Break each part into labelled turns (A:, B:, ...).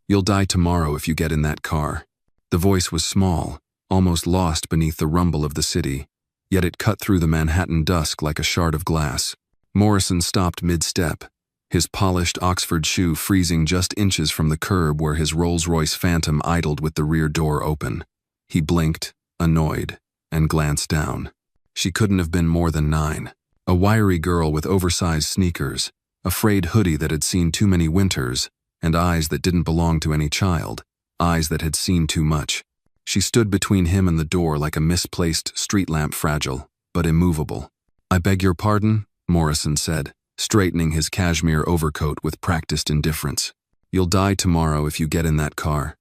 A: You'll die tomorrow if you get in that car. The voice was small, almost lost beneath the rumble of the city, yet it cut through the Manhattan dusk like a shard of glass. Morrison stopped mid-step, his polished Oxford shoe freezing just inches from the curb where his Rolls-Royce Phantom idled with the rear door open. He blinked, annoyed, and glanced down. She couldn't have been more than 9. A wiry girl with oversized sneakers, a frayed hoodie that had seen too many winters, and eyes that didn't belong to any child, eyes that had seen too much. She stood between him and the door like a misplaced street lamp, fragile, but immovable. "I beg your pardon," Morrison said, straightening his cashmere overcoat with practiced indifference. "You'll die tomorrow if you get in that car."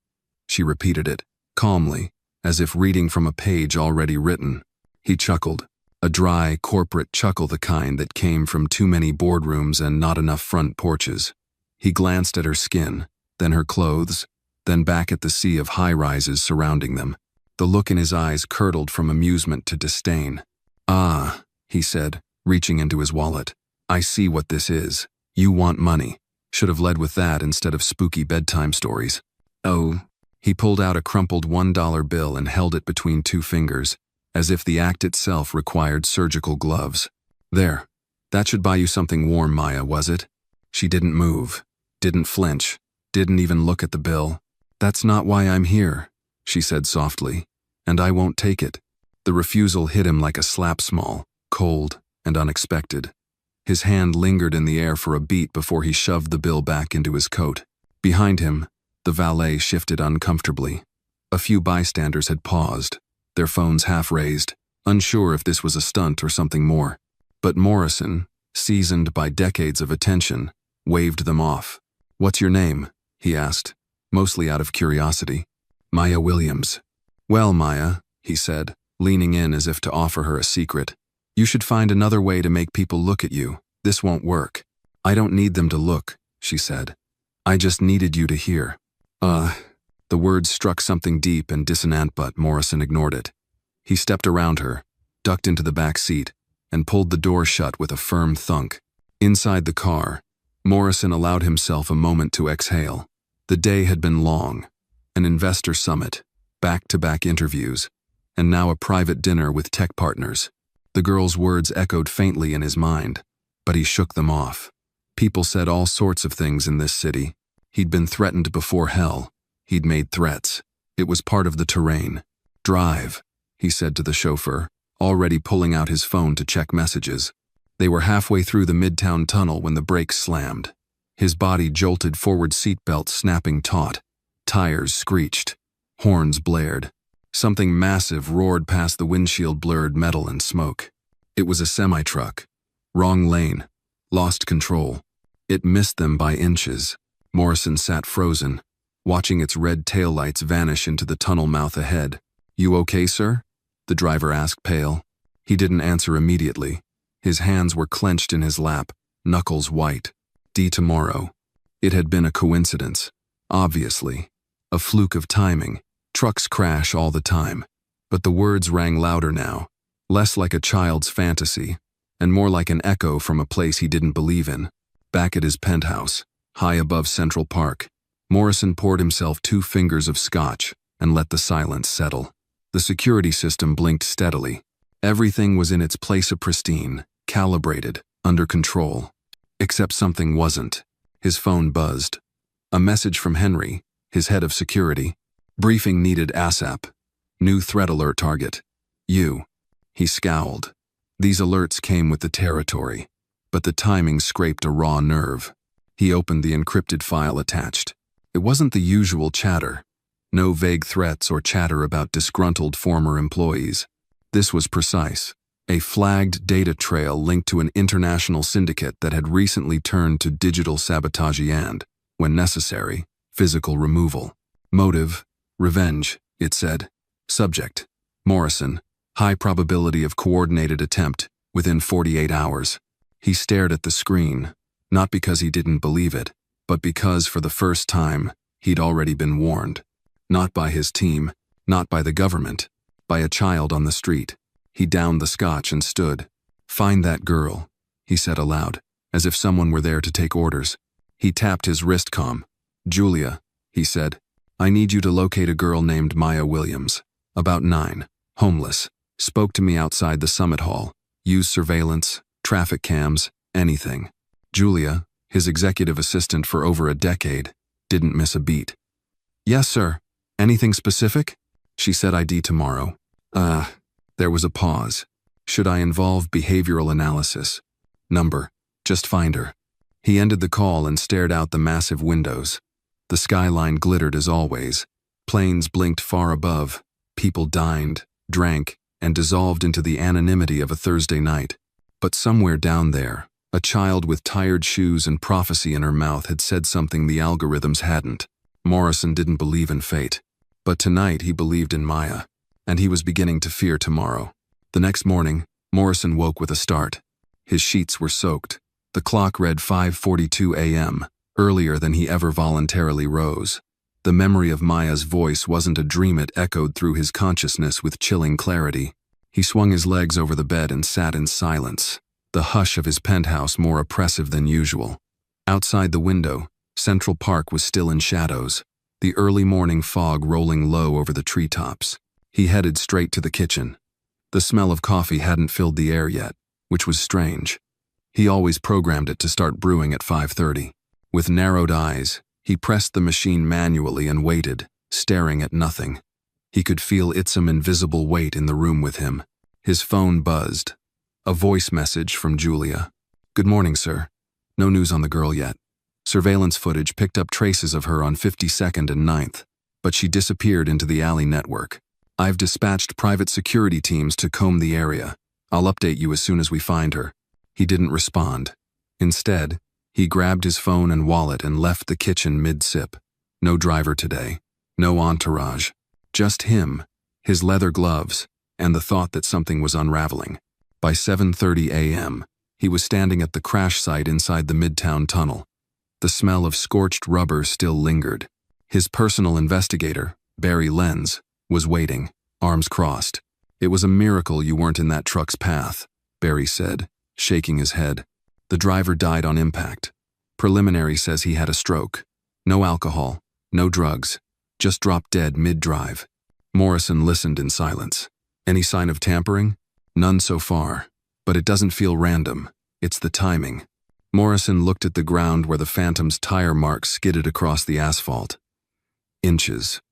A: She repeated it, calmly, as if reading from a page already written. He chuckled, a dry, corporate chuckle, the kind that came from too many boardrooms and not enough front porches. He glanced at her skin, then her clothes, then back at the sea of high-rises surrounding them. The look in his eyes curdled from amusement to disdain. "Ah," he said, reaching into his wallet. "I see what this is. You want money. Should have led with that instead of spooky bedtime stories." "Oh." He pulled out a crumpled $1 bill and held it between 2 fingers, as if the act itself required surgical gloves. "There. That should buy you something warm, Maya, was it?" She didn't move, didn't flinch, didn't even look at the bill. "That's not why I'm here," she said softly, "and I won't take it." The refusal hit him like a slap, small, cold, and unexpected. His hand lingered in the air for a beat before he shoved the bill back into his coat. Behind him, the valet shifted uncomfortably. A few bystanders had paused, their phones half raised, unsure if this was a stunt or something more. But Morrison, seasoned by decades of attention, waved them off. "What's your name?" he asked, mostly out of curiosity. "Maya Williams." "Well, Maya," he said, leaning in as if to offer her a secret, "you should find another way to make people look at you. This won't work." "I don't need them to look," she said. "I just needed you to hear." The words struck something deep and dissonant, but Morrison ignored it. He stepped around her, ducked into the back seat, and pulled the door shut with a firm thunk. Inside the car, Morrison allowed himself a moment to exhale. The day had been long. An investor summit, back-to-back interviews, and now a private dinner with tech partners. The girl's words echoed faintly in his mind, but he shook them off. People said all sorts of things in this city. He'd been threatened before hell. He'd made threats. It was part of the terrain. "Drive," he said to the chauffeur, already pulling out his phone to check messages. They were halfway through the Midtown tunnel when the brakes slammed. His body jolted forward, seatbelt snapping taut. Tires screeched. Horns blared. Something massive roared past the windshield, blurred metal and smoke. It was a semi-truck. Wrong lane. Lost control. It missed them by inches. Morrison sat frozen, watching its red taillights vanish into the tunnel mouth ahead. "You okay, sir?" the driver asked, pale. He didn't answer immediately. His hands were clenched in his lap, knuckles white. Tomorrow. It had been a coincidence. Obviously. A fluke of timing. Trucks crash all the time. But the words rang louder now, less like a child's fantasy, and more like an echo from a place he didn't believe in. Back at his penthouse, high above Central Park, Morrison poured himself 2 fingers of scotch and let the silence settle. The security system blinked steadily. Everything was in its place, pristine, calibrated, under control. Except something wasn't. His phone buzzed. A message from Henry, his head of security. "Briefing needed ASAP. New threat alert target. You." He scowled. These alerts came with the territory, but the timing scraped a raw nerve. He opened the encrypted file attached. It wasn't the usual chatter. No vague threats or chatter about disgruntled former employees. This was precise. A flagged data trail linked to an international syndicate that had recently turned to digital sabotage and, when necessary, physical removal. Motive: revenge, it said. Subject: Morrison. High probability of coordinated attempt within 48 hours. He stared at the screen, not because he didn't believe it, but because for the first time, he'd already been warned. Not by his team, not by the government, by a child on the street. He downed the scotch and stood. "Find that girl," he said aloud, as if someone were there to take orders. He tapped his wrist comm. "Julia," he said. I need you to locate a girl named Maya Williams. About 9. Homeless. Spoke to me outside the summit hall. Use surveillance, traffic cams, anything. Julia, his executive assistant for over a decade, didn't miss a beat. Yes, sir. Anything specific? She said ID tomorrow. There was a pause. Should I involve behavioral analysis? Number. Just find her. He ended the call and stared out the massive windows. The skyline glittered as always. Planes blinked far above. People dined, drank, and dissolved into the anonymity of a Thursday night. But somewhere down there, a child with tired shoes and prophecy in her mouth had said something the algorithms hadn't. Morrison didn't believe in fate. But tonight he believed in Maya, and he was beginning to fear tomorrow. The next morning, Morrison woke with a start. His sheets were soaked. The clock read 5:42 a.m., earlier than he ever voluntarily rose. The memory of Maya's voice wasn't a dream, it echoed through his consciousness with chilling clarity. He swung his legs over the bed and sat in silence, the hush of his penthouse more oppressive than usual. Outside the window, Central Park was still in shadows, the early morning fog rolling low over the treetops. He headed straight to the kitchen. The smell of coffee hadn't filled the air yet, which was strange. He always programmed it to start brewing at 5:30. With narrowed eyes, he pressed the machine manually and waited, staring at nothing. He could feel some invisible weight in the room with him. His phone buzzed. A voice message from Julia. Good morning, sir. No news on the girl yet. Surveillance footage picked up traces of her on 52nd and 9th, but she disappeared into the alley network. I've dispatched private security teams to comb the area. I'll update you as soon as we find her. He didn't respond. Instead, he grabbed his phone and wallet and left the kitchen mid-sip. No driver today. No entourage. Just him, his leather gloves, and the thought that something was unraveling. By 7:30 a.m., he was standing at the crash site inside the Midtown Tunnel. The smell of scorched rubber still lingered. His personal investigator, Barry Lenz, was waiting, arms crossed. It was a miracle you weren't in that truck's path, Barry said, shaking his head. The driver died on impact. Preliminary says he had a stroke. No alcohol, no drugs, just dropped dead mid-drive. Morrison listened in silence. Any sign of tampering? None so far, but it doesn't feel random. It's the timing. Morrison looked at the ground where the Phantom's tire marks skidded across the asphalt. Inches.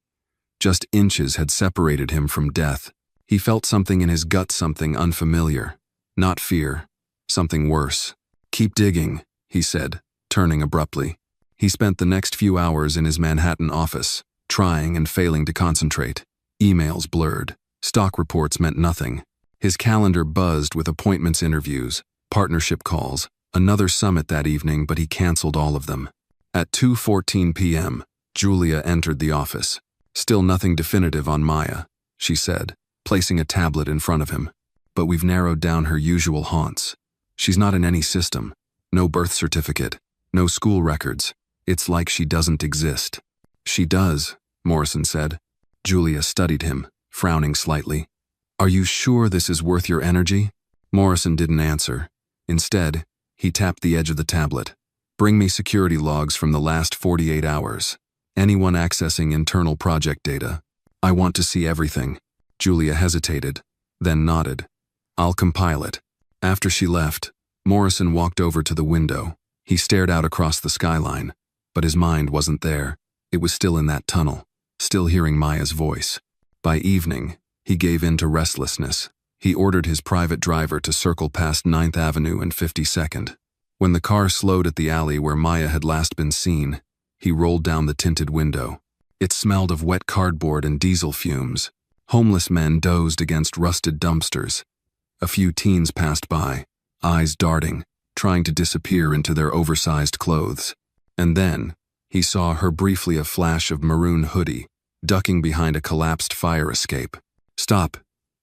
A: Just inches had separated him from death. He felt something in his gut, something unfamiliar. Not fear, something worse. Keep digging, he said, turning abruptly. He spent the next few hours in his Manhattan office, trying and failing to concentrate. Emails blurred. Stock reports meant nothing. His calendar buzzed with appointments, interviews, partnership calls, another summit that evening, but he canceled all of them. At 2:14 p.m., Julia entered the office. Still nothing definitive on Maya, she said, placing a tablet in front of him. But we've narrowed down her usual haunts. She's not in any system. No birth certificate. No school records. It's like she doesn't exist. She does, Morrison said. Julia studied him, frowning slightly. Are you sure this is worth your energy? Morrison didn't answer. Instead, he tapped the edge of the tablet. Bring me security logs from the last 48 hours. Anyone accessing internal project data. I want to see everything. Julia hesitated, then nodded. I'll compile it. After she left, Morrison walked over to the window. He stared out across the skyline, but his mind wasn't there. It was still in that tunnel, still hearing Maya's voice. By evening, he gave in to restlessness. He ordered his private driver to circle past 9th Avenue and 52nd. When the car slowed at the alley where Maya had last been seen, he rolled down the tinted window. It smelled of wet cardboard and diesel fumes. Homeless men dozed against rusted dumpsters. A few teens passed by, eyes darting, trying to disappear into their oversized clothes. And then, he saw her briefly, a flash of maroon hoodie, ducking behind a collapsed fire escape. Stop,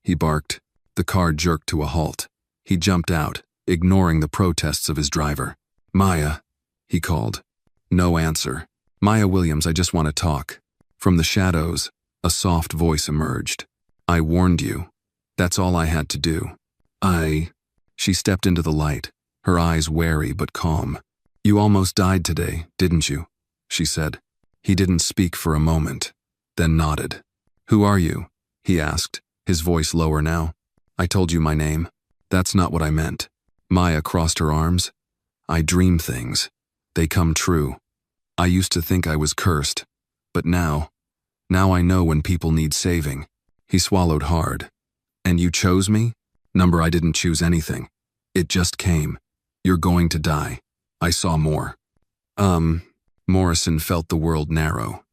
A: he barked. The car jerked to a halt. He jumped out, ignoring the protests of his driver. Maya, he called. No answer. Maya Williams, I just want to talk. From the shadows, a soft voice emerged. I warned you. That's all I had to do. She stepped into the light, her eyes wary but calm. You almost died today, didn't you? She said. He didn't speak for a moment, then nodded. "Who are you?" he asked, his voice lower now. "I told you my name." "That's not what I meant." Maya crossed her arms. "I dream things. They come true. I used to think I was cursed, but now I know when people need saving." He swallowed hard. "And you chose me?" "Number, I didn't choose anything. It just came. You're going to die. I saw more." Morrison felt the world narrow.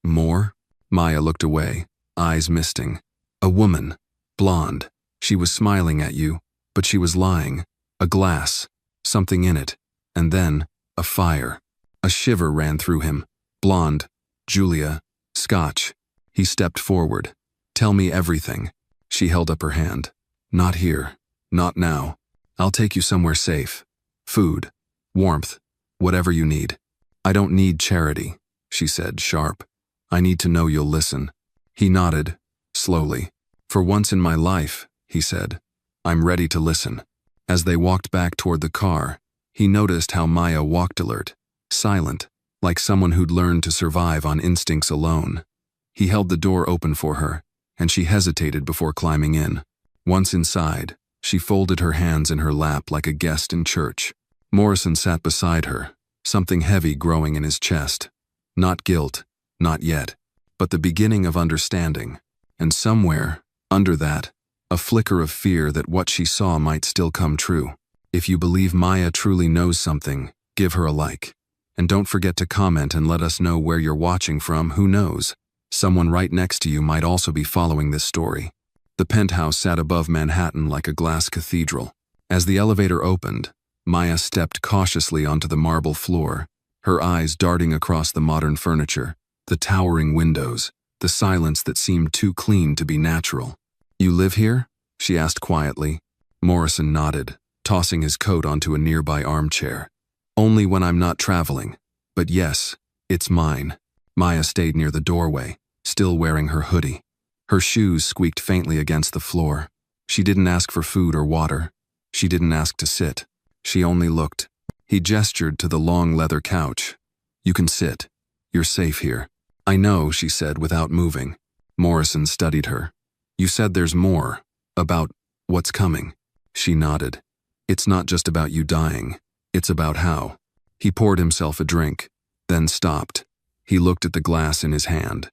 A: "More?" Maya looked away, eyes misting. "A woman, blonde. She was smiling at you, but she was lying. A glass, something in it, and then a fire." A shiver ran through him. "Blonde, Julia, Scotch." He stepped forward. "Tell me everything." She held up her hand. "Not here. Not now. I'll take you somewhere safe. Food, warmth, whatever you need." "I don't need charity," she said, sharp. "I need to know you'll listen." He nodded, slowly. "For once in my life," he said, "I'm ready to listen." As they walked back toward the car, he noticed how Maya walked alert, silent, like someone who'd learned to survive on instincts alone. He held the door open for her, and she hesitated before climbing in. Once inside, she folded her hands in her lap like a guest in church. Morrison sat beside her, something heavy growing in his chest. Not guilt, not yet, but the beginning of understanding. And somewhere, under that, a flicker of fear that what she saw might still come true. If you believe Maya truly knows something, give her a like. And don't forget to comment and let us know where you're watching from. Who knows? Someone right next to you might also be following this story. The penthouse sat above Manhattan like a glass cathedral. As the elevator opened, Maya stepped cautiously onto the marble floor, her eyes darting across the modern furniture, the towering windows, the silence that seemed too clean to be natural. "You live here?" she asked quietly. Morrison nodded, tossing his coat onto a nearby armchair. "Only when I'm not traveling. But yes, it's mine." Maya stayed near the doorway, still wearing her hoodie. Her shoes squeaked faintly against the floor. She didn't ask for food or water. She didn't ask to sit. She only looked. He gestured to the long leather couch. "You can sit. You're safe here." "I know," she said without moving. Morrison studied her. "You said there's more. About what's coming." She nodded. "It's not just about you dying. It's about how." He poured himself a drink, then stopped. He looked at the glass in his hand.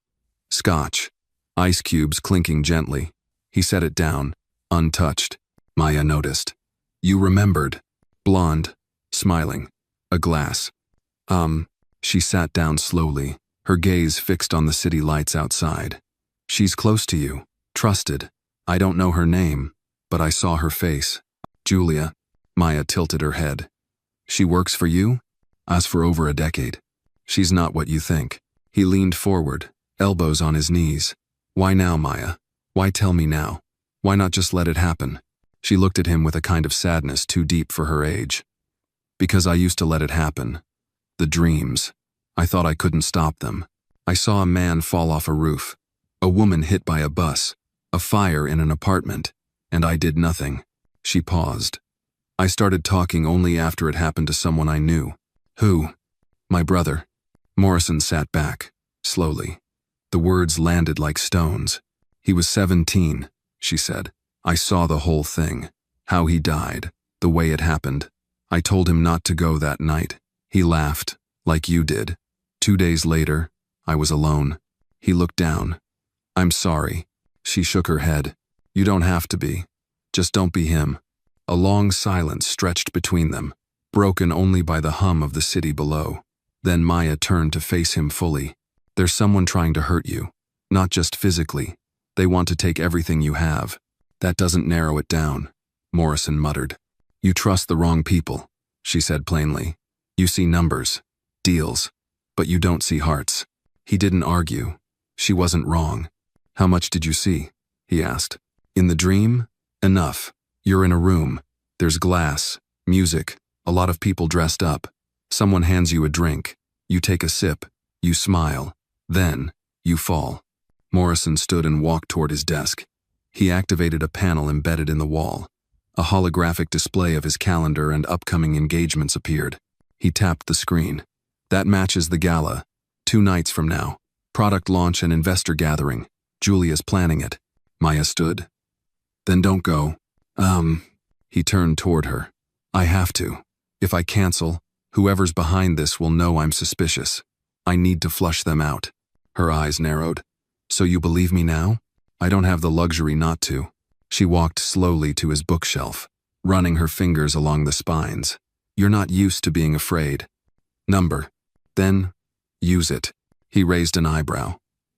A: Scotch. Ice cubes clinking gently. He set it down, untouched. Maya noticed. "You remembered." Blonde, smiling. "A glass." She sat down slowly, her gaze fixed on the city lights outside. "She's close to you, trusted. I don't know her name, but I saw her face." "Julia." Maya tilted her head. "She works for you?" "As for over a decade." "She's not what you think." He leaned forward, elbows on his knees. "Why now, Maya? Why tell me now? Why not just let it happen?" She looked at him with a kind of sadness too deep for her age. "Because I used to let it happen. The dreams. I thought I couldn't stop them. I saw a man fall off a roof, a woman hit by a bus, a fire in an apartment, and I did nothing." She paused. "I started talking only after it happened to someone I knew." "Who?" "My brother." Morrison sat back, slowly. The words landed like stones. "He was 17, she said. "I saw the whole thing. How he died, the way it happened. I told him not to go that night. He laughed, like you did. 2 days later, I was alone." He looked down. "I'm sorry." She shook her head. "You don't have to be. Just don't be him." A long silence stretched between them, broken only by the hum of the city below. Then Maya turned to face him fully. "There's someone trying to hurt you. Not just physically. They want to take everything you have." "That doesn't narrow it down," Morrison muttered. "You trust the wrong people," she said plainly. "You see numbers, deals, but you don't see hearts." He didn't argue. She wasn't wrong. "How much did you see?" he asked. "In the dream? Enough. You're in a room. There's glass, music, a lot of people dressed up. Someone hands you a drink. You take a sip. You smile. Then, you fall." Morrison stood and walked toward his desk. He activated a panel embedded in the wall. A holographic display of his calendar and upcoming engagements appeared. He tapped the screen. "That matches the gala. 2 nights from now. Product launch and investor gathering. Julia's planning it. Maya stood. Then don't go. He turned toward her. I have to. If I cancel, whoever's behind this will know I'm suspicious. I need to flush them out. Her eyes narrowed. So you believe me now? I don't have the luxury not to. She walked slowly to his bookshelf, running her fingers along the spines. You're not used to being afraid. Number. Then, use it. He raised an eyebrow.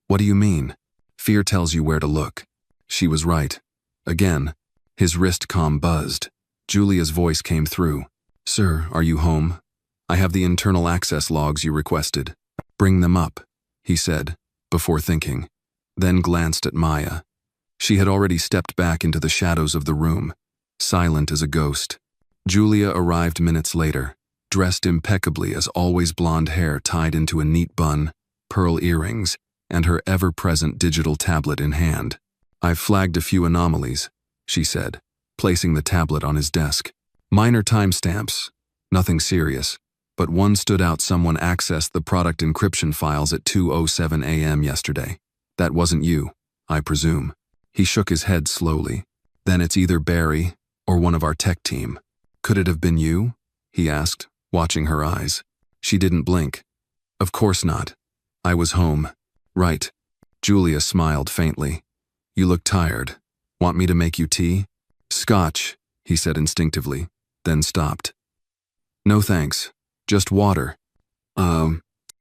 A: What do you mean? Fear tells you where to look. She was right. Again, his wrist comm buzzed. Julia's voice came through. Sir, are you home? I have the internal access logs you requested. Bring them up, he said, before thinking. Then glanced at Maya. She had already stepped back into the shadows of the room, silent as a ghost. Julia arrived minutes later, dressed impeccably as always, blonde hair tied into a neat bun, pearl earrings, and her ever-present digital tablet in hand. I've flagged a few anomalies, she said, placing the tablet on his desk. Minor timestamps, nothing serious, but one stood out. Someone accessed the product encryption files at 2:07 a.m. yesterday. That wasn't you, I presume. He shook his head slowly. Then it's either Barry or one of our tech team. Could it have been you? He asked, watching her eyes. She didn't blink. Of course not. I was home. Right. Julia smiled faintly. You look tired. Want me to make you tea? Scotch, he said instinctively, then stopped. No thanks. Just water.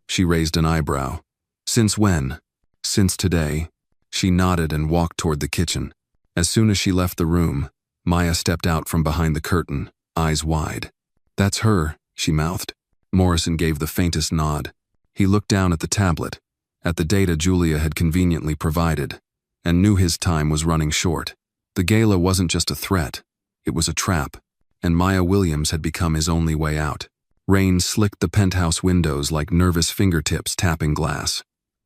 A: She raised an eyebrow. Since when? Since today. She nodded and walked toward the kitchen. As soon as she left the room, Maya stepped out from behind the curtain, eyes wide. That's her, she mouthed. Morrison gave the faintest nod. He looked down at the tablet, at the data Julia had conveniently provided, and knew his time was running short. The gala wasn't just a threat, it was a trap, and Maya Williams had become his only way out. Rain slicked the penthouse windows like nervous fingertips tapping glass.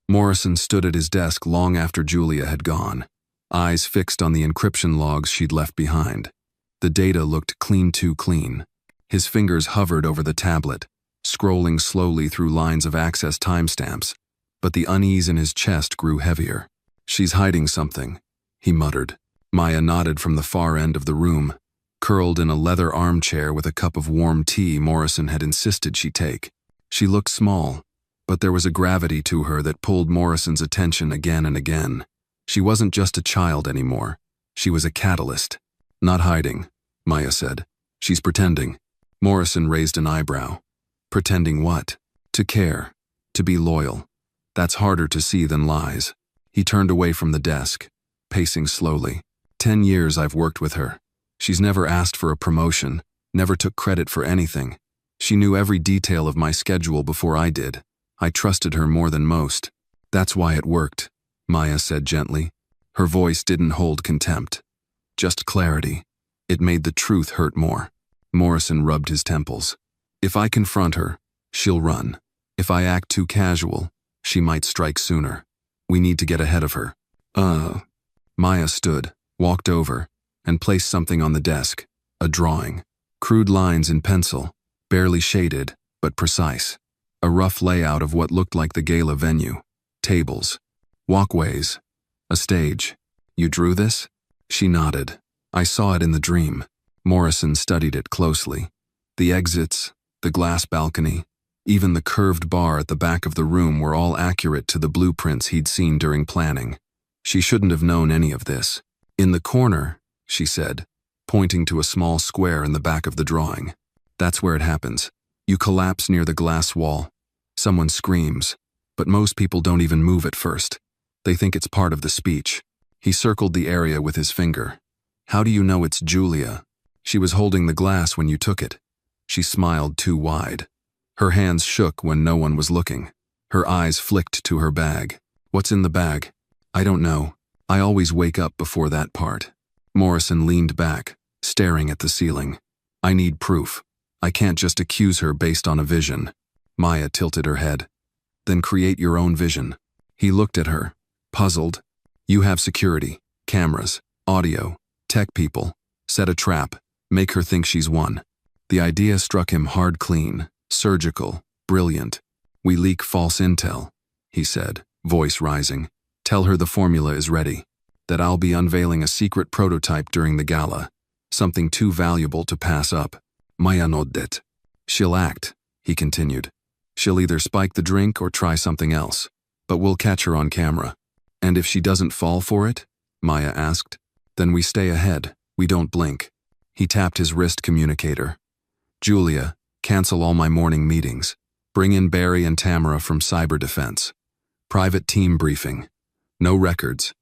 A: Morrison stood at his desk long after Julia had gone, eyes fixed on the encryption logs she'd left behind. The data looked too clean. His fingers hovered over the tablet, scrolling slowly through lines of access timestamps, but the unease in his chest grew heavier. She's hiding something, he muttered. Maya nodded from the far end of the room, curled in a leather armchair with a cup of warm tea Morrison had insisted she take. She looked small, but there was a gravity to her that pulled Morrison's attention again and again. She wasn't just a child anymore. She was a catalyst. Not hiding, Maya said. She's pretending. Morrison raised an eyebrow. Pretending what? To care. To be loyal. That's harder to see than lies. He turned away from the desk, pacing slowly. 10 years I've worked with her. She's never asked for a promotion, never took credit for anything. She knew every detail of my schedule before I did. I trusted her more than most. That's why it worked, Maya said gently. Her voice didn't hold contempt, just clarity. It made the truth hurt more. Morrison rubbed his temples. If I confront her, she'll run. If I act too casual, she might strike sooner. We need to get ahead of her. Maya stood, walked over, and placed something on the desk. A drawing. Crude lines in pencil, barely shaded, but precise. A rough layout of what looked like the gala venue. Tables. Walkways. A stage. You drew this? She nodded. I saw it in the dream. Morrison studied it closely. The exits, the glass balcony, even the curved bar at the back of the room were all accurate to the blueprints he'd seen during planning. She shouldn't have known any of this. In the corner, she said, pointing to a small square in the back of the drawing. That's where it happens. You collapse near the glass wall. Someone screams, but most people don't even move at first. They think it's part of the speech. He circled the area with his finger. How do you know it's Julia? She was holding the glass when you took it. She smiled too wide. Her hands shook when no one was looking. Her eyes flicked to her bag. What's in the bag? I don't know. I always wake up before that part. Morrison leaned back, staring at the ceiling. I need proof. I can't just accuse her based on a vision. Maya tilted her head. Then create your own vision. He looked at her, puzzled. You have security, cameras, audio, tech people. Set a trap. Make her think she's won. The idea struck him hard, clean, surgical, brilliant. We leak false intel. he said, voice rising. Tell her the formula is ready, that I'll be unveiling a secret prototype during the gala, something too valuable to pass up. Maya nodded. She'll act, he continued. She'll either spike the drink or try something else, but we'll catch her on camera. And if she doesn't fall for it? Maya asked. Then we stay ahead, we don't blink. He tapped his wrist communicator. Julia, cancel all my morning meetings. Bring in Barry and Tamara from cyber defense. Private team briefing. No records.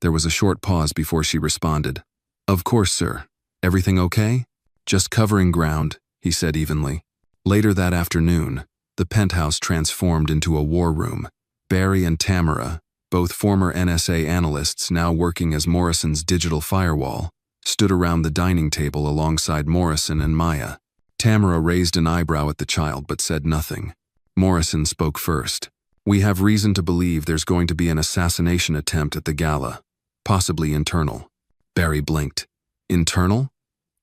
A: There was a short pause before she responded. Of course, sir. Everything okay? Just covering ground, he said evenly. Later that afternoon, the penthouse transformed into a war room. Barry and Tamara, both former NSA analysts now working as Morrison's digital firewall, stood around the dining table alongside Morrison and Maya. Tamara raised an eyebrow at the child but said nothing. Morrison spoke first. We have reason to believe there's going to be an assassination attempt at the gala, possibly internal. Barry blinked. Internal?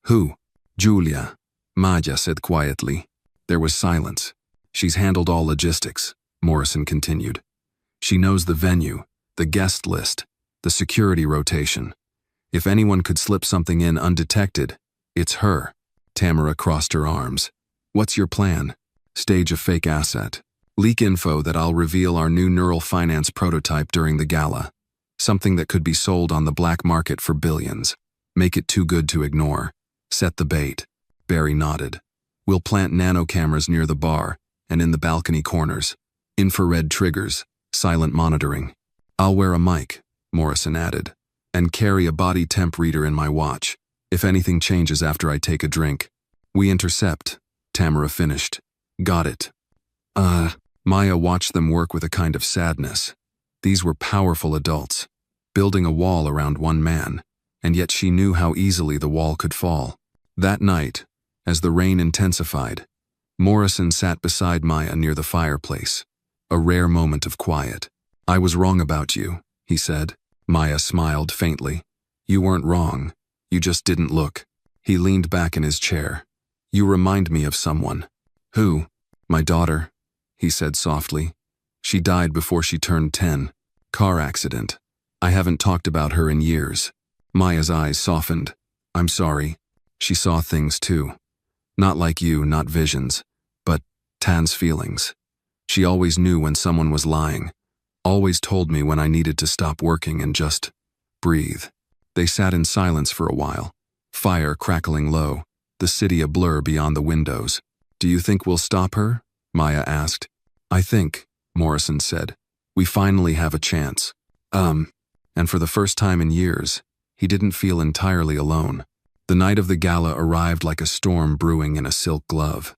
A: Who? Julia, Maya said quietly. There was silence. She's handled all logistics, Morrison continued. She knows the venue, the guest list, the security rotation. If anyone could slip something in undetected, it's her. Tamara crossed her arms. What's your plan? Stage a fake asset. Leak info that I'll reveal our new neural finance prototype during the gala. Something that could be sold on the black market for billions. Make it too good to ignore. Set the bait. Barry nodded. We'll plant nano cameras near the bar and in the balcony corners. Infrared triggers, silent monitoring. I'll wear a mic, Morrison added, and carry a body temp reader in my watch. If anything changes after I take a drink. We intercept, Tamara finished. Got it. Maya watched them work with a kind of sadness. These were powerful adults, building a wall around one man, and yet she knew how easily the wall could fall. That night, as the rain intensified, Morrison sat beside Maya near the fireplace, a rare moment of quiet. I was wrong about you, he said. Maya smiled faintly. You weren't wrong, you just didn't look. He leaned back in his chair. You remind me of someone. Who? My daughter, he said softly. She died before she turned 10. Car accident. I haven't talked about her in years. Maya's eyes softened. I'm sorry. She saw things too. Not like you, not visions, but Tan's feelings. She always knew when someone was lying. Always told me when I needed to stop working and just breathe. They sat in silence for a while. Fire crackling low, the city a blur beyond the windows. Do you think we'll stop her? Maya asked. I think, Morrison said. We finally have a chance. And for the first time in years, he didn't feel entirely alone. The night of the gala arrived like a storm brewing in a silk glove.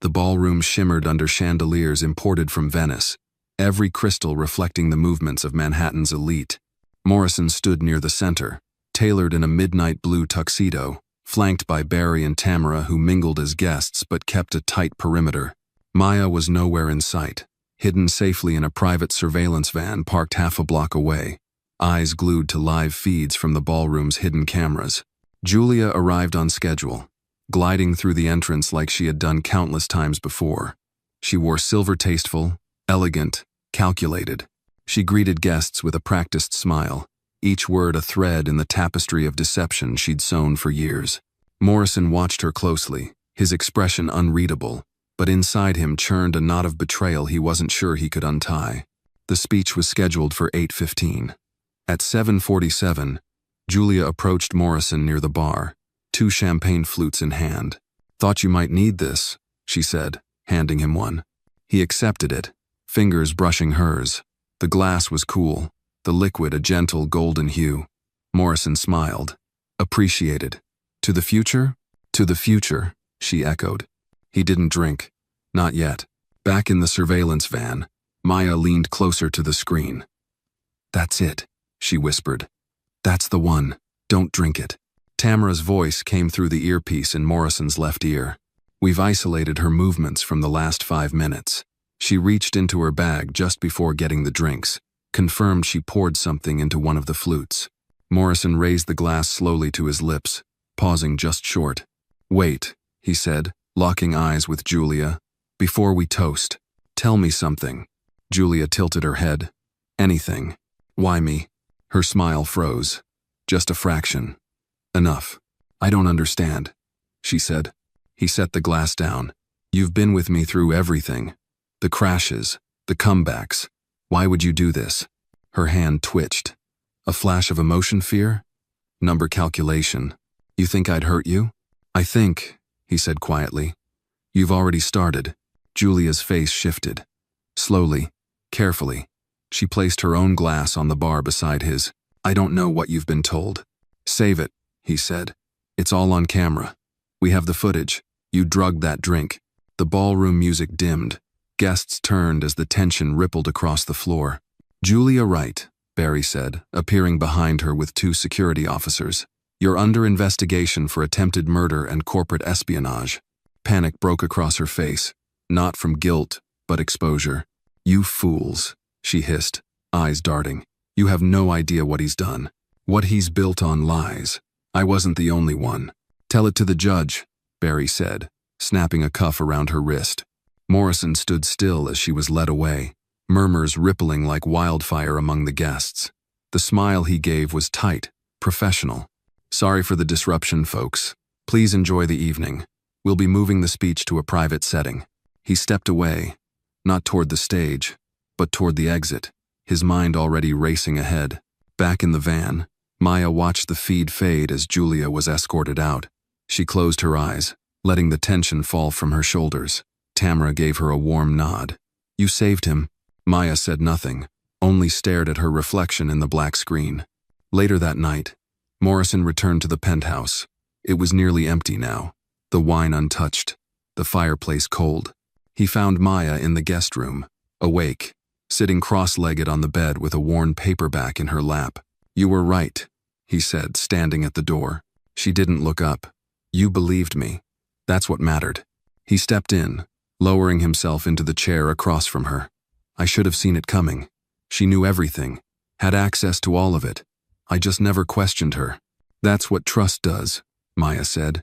A: The ballroom shimmered under chandeliers imported from Venice, every crystal reflecting the movements of Manhattan's elite. Morrison stood near the center, tailored in a midnight blue tuxedo, flanked by Barry and Tamara who mingled as guests but kept a tight perimeter. Maya was nowhere in sight, hidden safely in a private surveillance van parked half a block away, eyes glued to live feeds from the ballroom's hidden cameras. Julia arrived on schedule, gliding through the entrance like she had done countless times before. She wore silver tasteful, elegant, calculated. She greeted guests with a practiced smile, each word a thread in the tapestry of deception she'd sewn for years. Morrison watched her closely, his expression unreadable, but inside him churned a knot of betrayal he wasn't sure he could untie. The speech was scheduled for 8:15. At 7:47, Julia approached Morrison near the bar, 2 champagne flutes in hand. Thought you might need this, she said, handing him one. He accepted it, fingers brushing hers. The glass was cool, the liquid a gentle golden hue. Morrison smiled. Appreciated. To the future? To the future, she echoed. He didn't drink. Not yet. Back in the surveillance van, Maya leaned closer to the screen. That's it, she whispered. That's the one. Don't drink it. Tamara's voice came through the earpiece in Morrison's left ear. We've isolated her movements from the last 5 minutes. She reached into her bag just before getting the drinks, confirmed she poured something into one of the flutes. Morrison raised the glass slowly to his lips, pausing just short. Wait, he said, locking eyes with Julia. Before we toast, tell me something. Julia tilted her head. Anything. Why me? Her smile froze. Just a fraction. Enough. I don't understand, she said. He set the glass down. You've been with me through everything. The crashes, the comebacks. Why would you do this? Her hand twitched. A flash of emotion fear? Number calculation. You think I'd hurt you? I think, he said quietly. You've already started. Julia's face shifted. Slowly, carefully, she placed her own glass on the bar beside his. I don't know what you've been told. Save it, he said. It's all on camera. We have the footage. You drugged that drink. The ballroom music dimmed. Guests turned as the tension rippled across the floor. Julia Wright, Barry said, appearing behind her with 2 security officers. You're under investigation for attempted murder and corporate espionage. Panic broke across her face, not from guilt, but exposure. You fools, she hissed, eyes darting. You have no idea what he's done. What he's built on lies. I wasn't the only one. Tell it to the judge, Barry said, snapping a cuff around her wrist. Morrison stood still as she was led away, murmurs rippling like wildfire among the guests. The smile he gave was tight, professional. Sorry for the disruption, folks. Please enjoy the evening. We'll be moving the speech to a private setting. He stepped away, not toward the stage, but toward the exit, his mind already racing ahead. Back in the van, Maya watched the feed fade as Julia was escorted out. She closed her eyes, letting the tension fall from her shoulders. Tamara gave her a warm nod. You saved him. Maya said nothing, only stared at her reflection in the black screen. Later that night, Morrison returned to the penthouse. It was nearly empty now, the wine untouched, the fireplace cold. He found Maya in the guest room, awake, sitting cross-legged on the bed with a worn paperback in her lap. You were right, he said, standing at the door. She didn't look up. You believed me. That's what mattered. He stepped in, lowering himself into the chair across from her. I should have seen it coming. She knew everything, had access to all of it. I just never questioned her. That's what trust does, Maya said.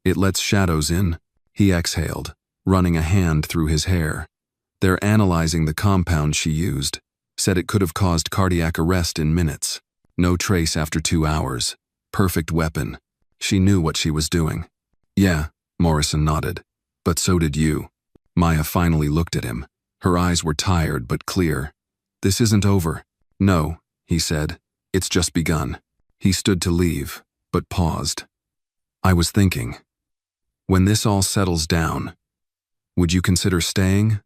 A: It lets shadows in. He exhaled, running a hand through his hair. They're analyzing the compound she used. Said it could have caused cardiac arrest in minutes. No trace after 2 hours. Perfect weapon. She knew what she was doing. Yeah, Morrison nodded. But so did you. Maya finally looked at him. Her eyes were tired but clear. This isn't over. No, he said. It's just begun. He stood to leave, but paused. I was thinking, when this all settles down, would you consider staying?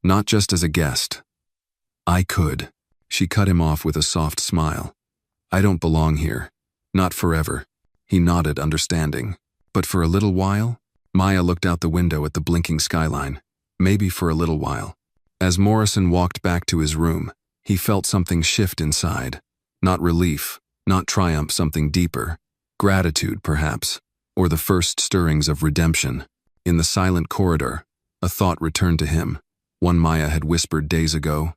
A: Not just as a guest. I could. She cut him off with a soft smile. I don't belong here. Not forever. He nodded, understanding. But for a little while? Maya looked out the window at the blinking skyline. Maybe for a little while. As Morrison walked back to his room, he felt something shift inside. Not relief, not triumph, something deeper. Gratitude, perhaps. Or the first stirrings of redemption. In the silent corridor, a thought returned to him. One Maya had whispered days ago.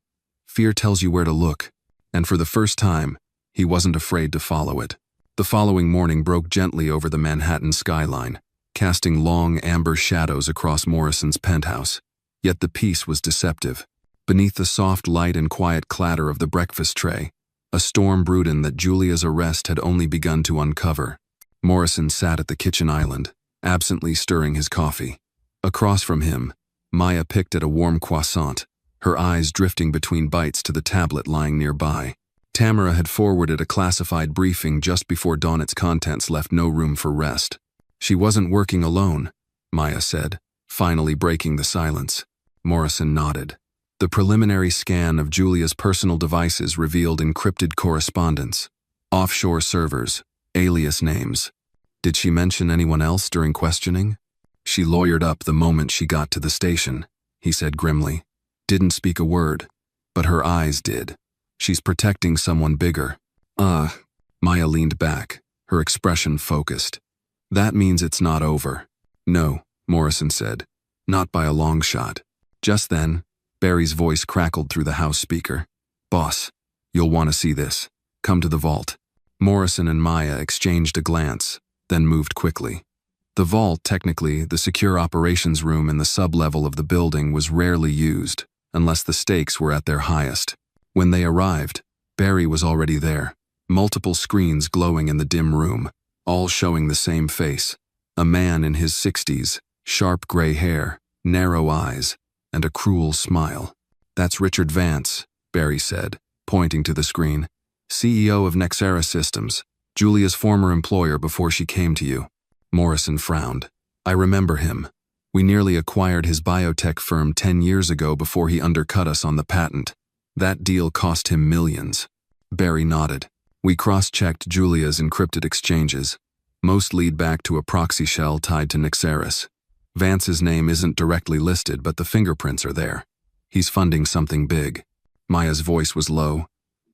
A: Fear tells you where to look. And for the first time, he wasn't afraid to follow it. The following morning broke gently over the Manhattan skyline, casting long amber shadows across Morrison's penthouse. Yet the peace was deceptive. Beneath the soft light and quiet clatter of the breakfast tray, a storm brewed in that Julia's arrest had only begun to uncover. Morrison sat at the kitchen island, absently stirring his coffee. Across from him, Maya picked at a warm croissant, her eyes drifting between bites to the tablet lying nearby. Tamara had forwarded a classified briefing just before dawn. Its contents left no room for rest. She wasn't working alone, Maya said, finally breaking the silence. Morrison nodded. The preliminary scan of Julia's personal devices revealed encrypted correspondence, offshore servers, alias names. Did she mention anyone else during questioning? She lawyered up the moment she got to the station, he said grimly. Didn't speak a word, but her eyes did. She's protecting someone bigger. Maya leaned back, her expression focused. That means it's not over. No, Morrison said. Not by a long shot. Just then, Barry's voice crackled through the house speaker. Boss, you'll want to see this. Come to the vault. Morrison and Maya exchanged a glance, then moved quickly. The vault, technically the secure operations room in the sub-level of the building, was rarely used. unless the stakes were at their highest. When they arrived, Barry was already there, multiple screens glowing in the dim room, all showing the same face. A man in his 60s, sharp gray hair, narrow eyes, and a cruel smile. "That's Richard Vance," Barry said, pointing to the screen. "CEO of Nexera Systems, Julia's former employer before she came to you." Morrison frowned. "I remember him. We nearly acquired his biotech firm 10 years ago before he undercut us on the patent. That deal cost him millions." Barry nodded. "We cross-checked Julia's encrypted exchanges. Most lead back to a proxy shell tied to Nexeris. Vance's name isn't directly listed, but the fingerprints are there. He's funding something big." Maya's voice was low.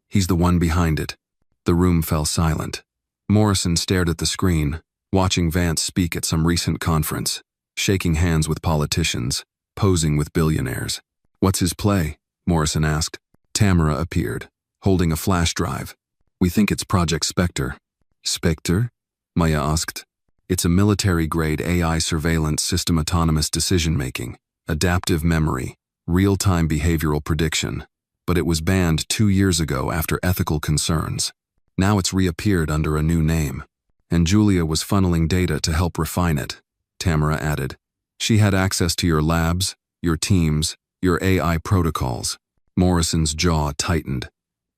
A: "He's the one behind it." The room fell silent. Morrison stared at the screen, watching Vance speak at some recent conference, shaking hands with politicians, posing with billionaires. "What's his play?" Morrison asked. Tamara appeared, holding a flash drive. "We think it's Project Spectre." "Spectre?" Maya asked. "It's a military-grade AI surveillance system, autonomous decision-making, adaptive memory, real-time behavioral prediction. But it was banned 2 years ago after ethical concerns. Now it's reappeared under a new name. And Julia was funneling data to help refine it," Tamara added. "She had access to your labs, your teams, your AI protocols." Morrison's jaw tightened.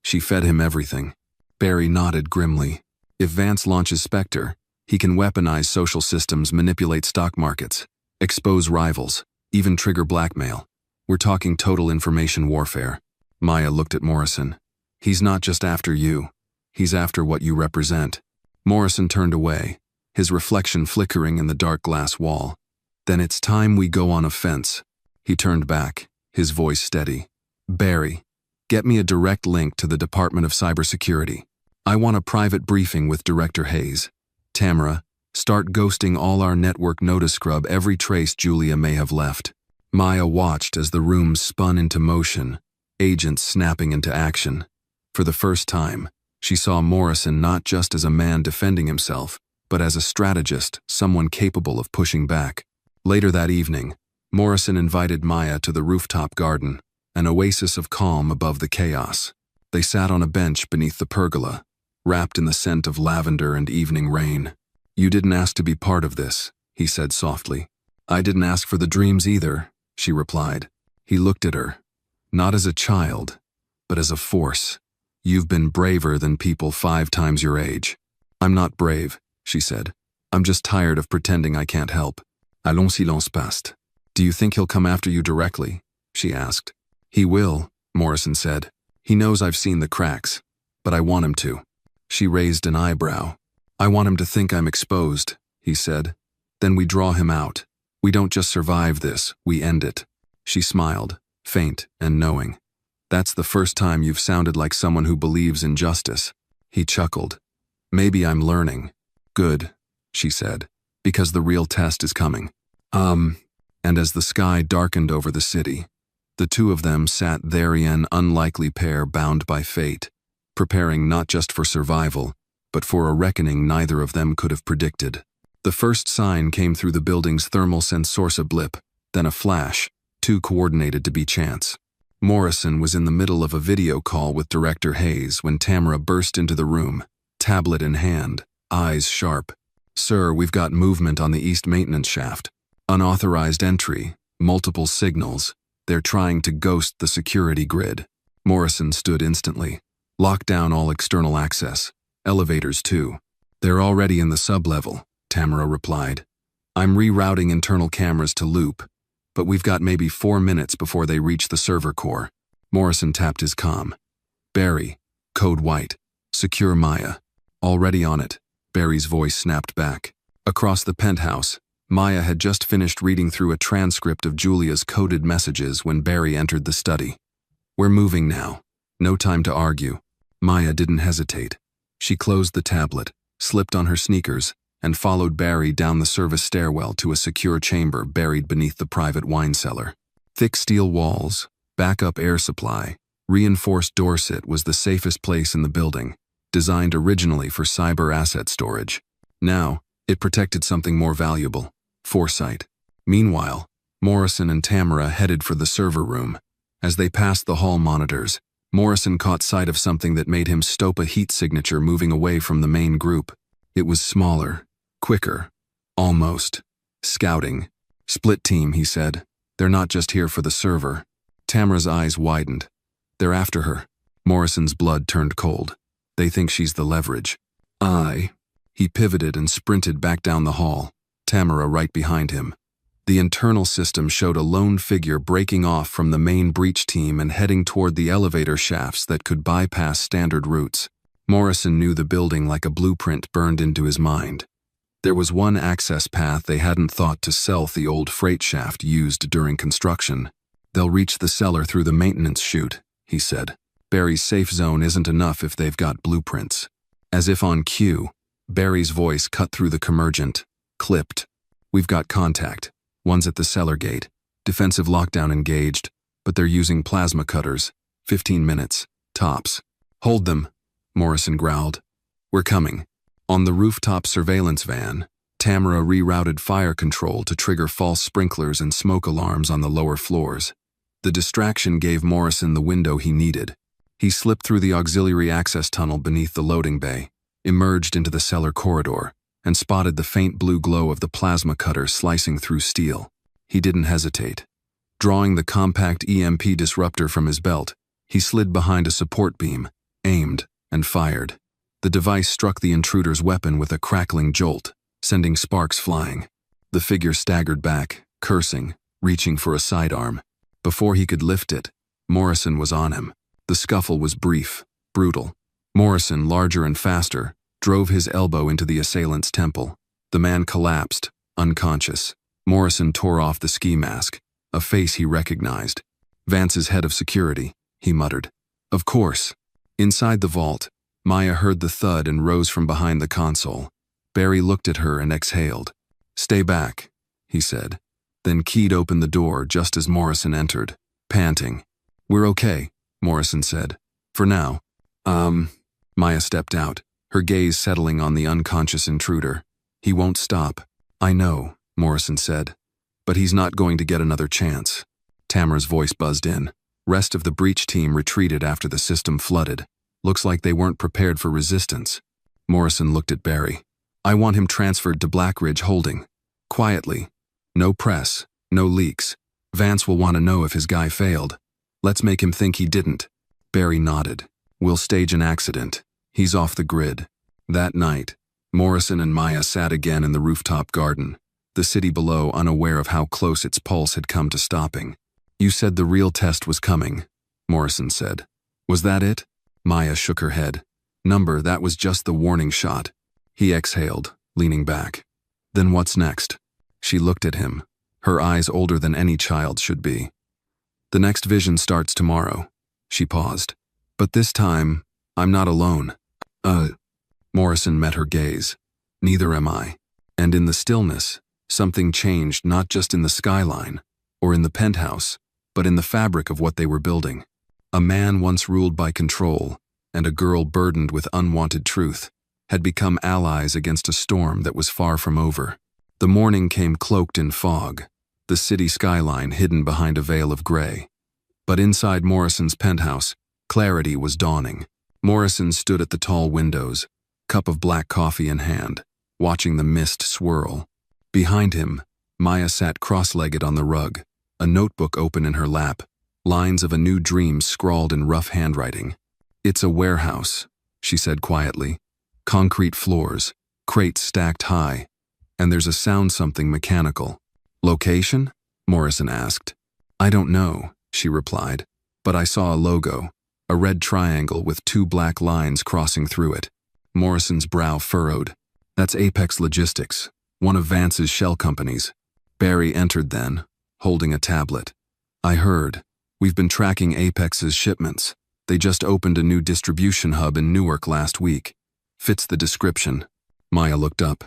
A: "She fed him everything." Barry nodded grimly. "If Vance launches Spectre, he can weaponize social systems, manipulate stock markets, expose rivals, even trigger blackmail. We're talking total information warfare." Maya looked at Morrison. "He's not just after you. He's after what you represent." Morrison turned away, his reflection flickering in the dark glass wall. "Then it's time we go on offense." He turned back, his voice steady. "Barry, get me a direct link to the Department of Cybersecurity. I want a private briefing with Director Hayes. Tamara, start ghosting all our network notice, scrub every trace Julia may have left." Maya watched as the room spun into motion, agents snapping into action. For the first time, she saw Morrison not just as a man defending himself, but as a strategist, someone capable of pushing back. Later that evening, Morrison invited Maya to the rooftop garden, an oasis of calm above the chaos. They sat on a bench beneath the pergola, wrapped in the scent of lavender and evening rain. "You didn't ask to be part of this," he said softly. "I didn't ask for the dreams either," she replied. He looked at her, not as a child, but as a force. "You've been braver than people 5 times your age." "I'm not brave," she said. "I'm just tired of pretending I can't help." "Allons silence paste." "Do you think he'll come after you directly?" she asked. "He will," Morrison said. "He knows I've seen the cracks, but I want him to." She raised an eyebrow. "I want him to think I'm exposed," he said. "Then we draw him out. We don't just survive this, we end it." She smiled, faint and knowing. "That's the first time you've sounded like someone who believes in justice." He chuckled. "Maybe I'm learning." "Good," she said, "because the real test is coming." And as the sky darkened over the city, the two of them sat there, an unlikely pair bound by fate, preparing not just for survival, but for a reckoning neither of them could have predicted. The first sign came through the building's thermal sensors, a blip, then a flash, too coordinated to be chance. Morrison was in the middle of a video call with Director Hayes when Tamara burst into the room, tablet in hand, eyes sharp. "Sir, we've got movement on the east maintenance shaft. Unauthorized entry, multiple signals. They're trying to ghost the security grid." Morrison stood instantly. "Lock down all external access. Elevators too." "They're already in the sublevel," Tamara replied. "I'm rerouting internal cameras to loop, but we've got maybe 4 minutes before they reach the server core." Morrison tapped his comm. "Barry, code white. Secure Maya." "Already on it," Barry's voice snapped back. Across the penthouse, Maya had just finished reading through a transcript of Julia's coded messages when Barry entered the study. "We're moving now. No time to argue." Maya didn't hesitate. She closed the tablet, slipped on her sneakers, and followed Barry down the service stairwell to a secure chamber buried beneath the private wine cellar. Thick steel walls, backup air supply, reinforced door sit was the safest place in the building, designed originally for cyber asset storage. Now, it protected something more valuable: foresight. Meanwhile, Morrison and Tamara headed for the server room, As they passed the hall monitors, Morrison caught sight of something that made him stop a heat signature moving away from the main group. It was smaller, quicker, almost scouting. "Split team," he said. "They're not just here for the server." Tamara's eyes widened. "They're after her." Morrison's blood turned cold. "They think she's the leverage." He pivoted and sprinted back down the hall, Tamara right behind him. The internal system showed a lone figure breaking off from the main breach team and heading toward the elevator shafts that could bypass standard routes. Morrison knew the building like a blueprint burned into his mind. There was one access path they hadn't thought to stealth the old freight shaft used during construction. "They'll reach the cellar through the maintenance chute," he said. "Barry's safe zone isn't enough if they've got blueprints." As if on cue, Barry's voice cut through the commergent, clipped. "We've got contact. One's at the cellar gate. Defensive lockdown engaged, but they're using plasma cutters. 15 minutes, tops." "Hold them," Morrison growled. "We're coming." On the rooftop surveillance van, Tamara rerouted fire control to trigger false sprinklers and smoke alarms on the lower floors. The distraction gave Morrison the window he needed. He slipped through the auxiliary access tunnel beneath the loading bay, emerged into the cellar corridor, and spotted the faint blue glow of the plasma cutter slicing through steel. He didn't hesitate. Drawing the compact EMP disruptor from his belt, he slid behind a support beam, aimed, and fired. The device struck the intruder's weapon with a crackling jolt, sending sparks flying. The figure staggered back, cursing, reaching for a sidearm. Before he could lift it, Morrison was on him. The scuffle was brief, brutal. Morrison, larger and faster, drove his elbow into the assailant's temple. The man collapsed, unconscious. Morrison tore off the ski mask, a face he recognized. "Vance's head of security," he muttered. "Of course." Inside the vault, Maya heard the thud and rose from behind the console. Barry looked at her and exhaled. "Stay back," he said, then keyed open the door just as Morrison entered, panting. "We're okay," Morrison said. "For now." Maya stepped out, her gaze settling on the unconscious intruder. "He won't stop." "I know," Morrison said, "but he's not going to get another chance." Tamara's voice buzzed in. Rest of the breach team retreated after the system flooded. Looks like they weren't prepared for resistance. Morrison looked at Barry. "I want him transferred to Blackridge Holding. Quietly. No press, no leaks. Vance will want to know if his guy failed. Let's make him think he didn't." Barry nodded. "We'll stage an accident. He's off the grid." That night, Morrison and Maya sat again in the rooftop garden, the city below unaware of how close its pulse had come to stopping. "You said the real test was coming," Morrison said. "Was that it?" Maya shook her head. That was just the warning shot." He exhaled, leaning back. "Then what's next?" She looked at him, her eyes older than any child should be. "The next vision starts tomorrow." She paused. "But this time, I'm not alone." Morrison met her gaze. "Neither am I." And in the stillness, something changed not just in the skyline, or in the penthouse, but in the fabric of what they were building. A man once ruled by control, and a girl burdened with unwanted truth, had become allies against a storm that was far from over. The morning came cloaked in fog, the city skyline hidden behind a veil of gray. But inside Morrison's penthouse, clarity was dawning. Morrison stood at the tall windows, cup of black coffee in hand, watching the mist swirl. Behind him, Maya sat cross-legged on the rug, a notebook open in her lap, lines of a new dream scrawled in rough handwriting. "It's a warehouse," she said quietly. "Concrete floors, crates stacked high, and there's a sound something mechanical." "Location?" Morrison asked. "I don't know," she replied, "but I saw a logo, a red triangle with 2 black lines crossing through it." Morrison's brow furrowed. "That's Apex Logistics, one of Vance's shell companies." Barry entered then, holding a tablet. "I heard. We've been tracking Apex's shipments. They just opened a new distribution hub in Newark last week. Fits the description." Maya looked up.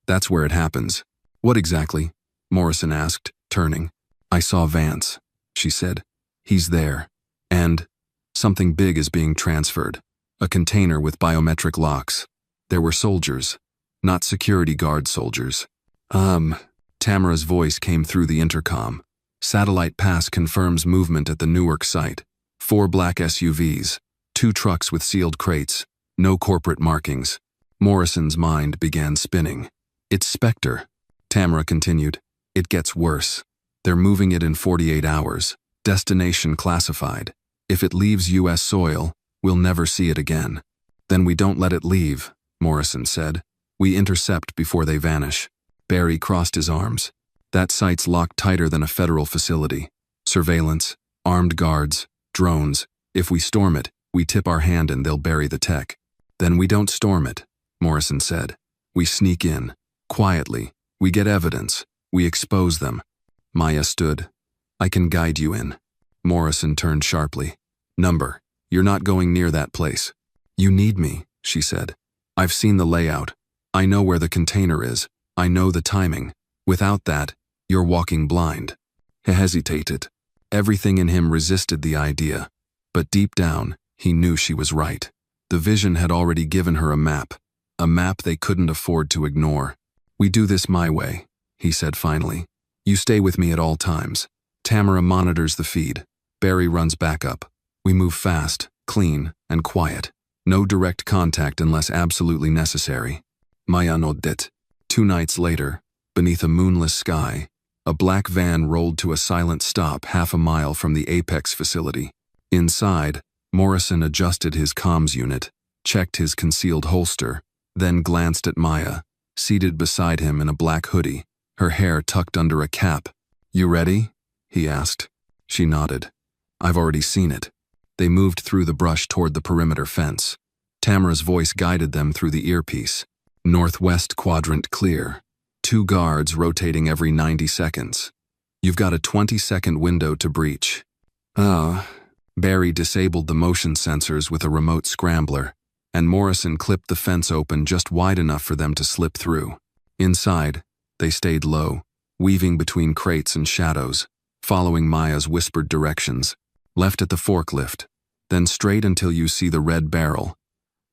A: "That's where it happens." "What exactly?" Morrison asked, turning. "I saw Vance," she said. "He's there. And something big is being transferred. A container with biometric locks. There were soldiers. Not security guard soldiers." Tamara's voice came through the intercom. Satellite pass confirms movement at the Newark site. 4 black SUVs, 2 trucks with sealed crates, no corporate markings. Morrison's mind began spinning. It's Spectre. Tamara continued. It gets worse. They're moving it in 48 hours. Destination classified. If it leaves U.S. soil, we'll never see it again. Then we don't let it leave, Morrison said. We intercept before they vanish. Barry crossed his arms. That site's locked tighter than a federal facility. Surveillance, armed guards, drones. If we storm it, we tip our hand and they'll bury the tech. Then we don't storm it, Morrison said. We sneak in. Quietly. We get evidence. We expose them. Maya stood. I can guide you in. Morrison turned sharply. Number, you're not going near that place. You need me, she said. I've seen the layout. I know where the container is. I know the timing. Without that, you're walking blind. He hesitated. Everything in him resisted the idea. But deep down, he knew she was right. The vision had already given her a map they couldn't afford to ignore. We do this my way, he said finally. You stay with me at all times. Tamara monitors the feed. Barry runs backup. We move fast, clean, and quiet. No direct contact unless absolutely necessary. Maya nodded. 2 nights later, beneath a moonless sky, a black van rolled to a silent stop half a mile from the Apex facility. Inside, Morrison adjusted his comms unit, checked his concealed holster, then glanced at Maya, seated beside him in a black hoodie, her hair tucked under a cap. You ready? He asked. She nodded. I've already seen it. They moved through the brush toward the perimeter fence. Tamara's voice guided them through the earpiece. Northwest quadrant clear. 2 guards rotating every 90 seconds. You've got a 20-second window to breach. Barry disabled the motion sensors with a remote scrambler, and Morrison clipped the fence open just wide enough for them to slip through. Inside, they stayed low, weaving between crates and shadows, following Maya's whispered directions. Left at the forklift, then straight until you see the red barrel.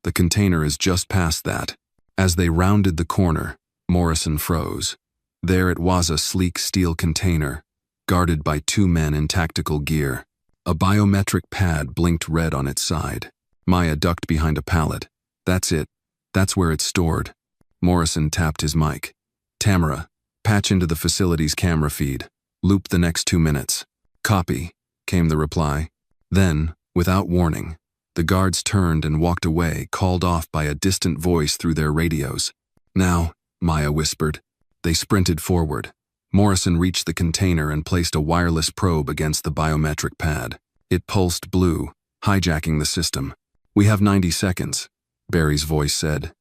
A: The container is just past that. As they rounded the corner, Morrison froze. There it was, a sleek steel container, guarded by 2 men in tactical gear. A biometric pad blinked red on its side. Maya ducked behind a pallet. That's it. That's where it's stored. Morrison tapped his mic. Tamara, patch into the facility's camera feed. Loop the next 2 minutes. Copy, came the reply. Then, without warning, the guards turned and walked away, called off by a distant voice through their radios. Now, Maya whispered. They sprinted forward. Morrison reached the container and placed a wireless probe against the biometric pad. It pulsed blue, hijacking the system. We have 90 seconds, Barry's voice said.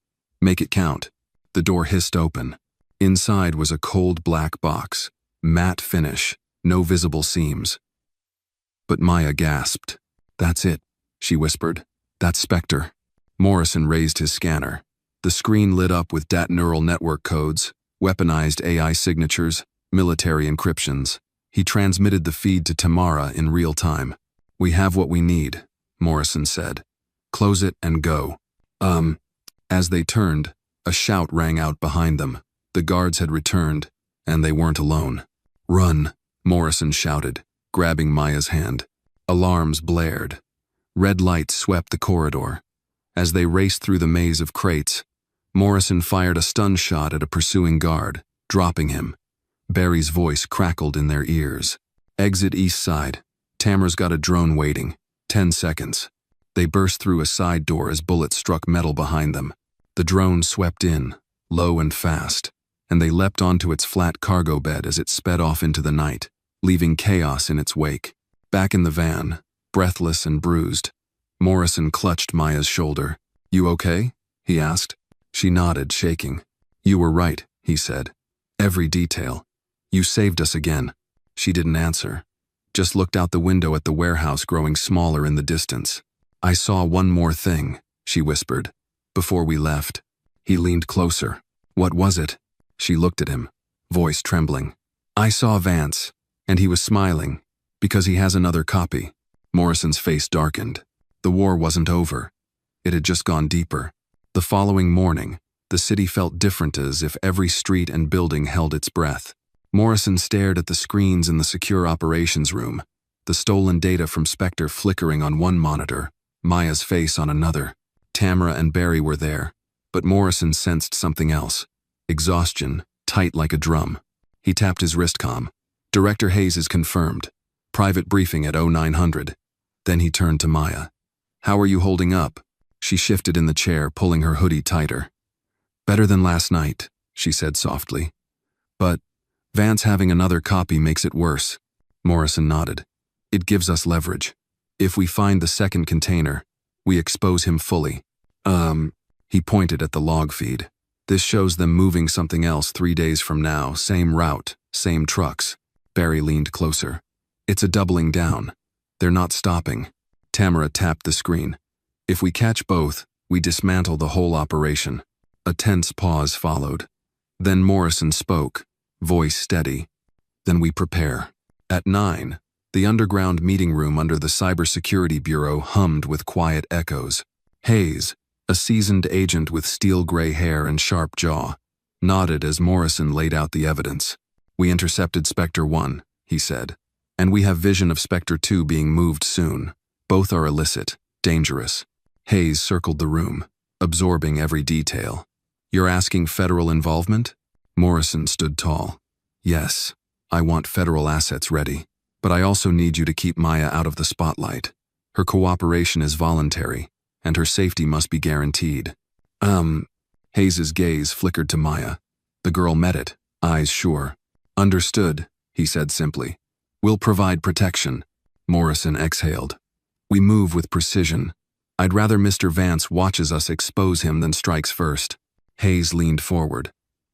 A: Make it count. The door hissed open. Inside was a cold black box, matte finish, no visible seams. But Maya gasped. That's it, she whispered. That's Spectre. Morrison raised his scanner. The screen lit up with DAT neural network codes, weaponized AI signatures, military encryptions. He transmitted the feed to Tamara in real time. We have what we need, Morrison said. Close it and go. As they turned, a shout rang out behind them. The guards had returned, and they weren't alone. Run, Morrison shouted, grabbing Maya's hand. Alarms blared. Red lights swept the corridor. As they raced through the maze of crates, Morrison fired a stun shot at a pursuing guard, dropping him. Barry's voice crackled in their ears. Exit east side. Tamara's got a drone waiting. 10 seconds. They burst through a side door as bullets struck metal behind them. The drone swept in, low and fast, and they leapt onto its flat cargo bed as it sped off into the night, leaving chaos in its wake. Back in the van, breathless and bruised, Morrison clutched Maya's shoulder. You okay? He asked. She nodded, shaking. You were right, he said. Every detail. You saved us again. She didn't answer, just looked out the window at the warehouse growing smaller in the distance. I saw one more thing, she whispered. Before we left. He leaned closer. What was it? She looked at him, voice trembling. I saw Vance, and he was smiling, because he has another copy. Morrison's face darkened. The war wasn't over. It had just gone deeper. The following morning, the city felt different, as if every street and building held its breath. Morrison stared at the screens in the secure operations room, the stolen data from Spectre flickering on one monitor, Maya's face on another. Tamara and Barry were there, but Morrison sensed something else. Exhaustion, tight like a drum. He tapped his wristcom. Director Hayes is confirmed. Private briefing at 0900. Then he turned to Maya. How are you holding up? She shifted in the chair, pulling her hoodie tighter. Better than last night, she said softly. But Vance having another copy makes it worse. Morrison nodded. It gives us leverage. If we find the second container, we expose him fully. He pointed at the log feed. This shows them moving something else 3 days from now, same route, same trucks. Barry leaned closer. It's a doubling down. They're not stopping. Tamara tapped the screen. If we catch both, we dismantle the whole operation. A tense pause followed. Then Morrison spoke, voice steady. Then we prepare. At 9, the underground meeting room under the Cybersecurity Bureau hummed with quiet echoes. Hayes, a seasoned agent with steel-gray hair and sharp jaw, nodded as Morrison laid out the evidence. We intercepted Spectre 1, he said, and we have vision of Spectre 2 being moved soon. Both are illicit, dangerous. Hayes circled the room, absorbing every detail. You're asking federal involvement? Morrison stood tall. Yes, I want federal assets ready, but I also need you to keep Maya out of the spotlight. Her cooperation is voluntary, and her safety must be guaranteed. Hayes's gaze flickered to Maya. The girl met it, eyes sure. Understood, he said simply. We'll provide protection. Morrison exhaled. We move with precision. I'd rather Mr. Vance watches us expose him than strikes first. Hayes leaned forward.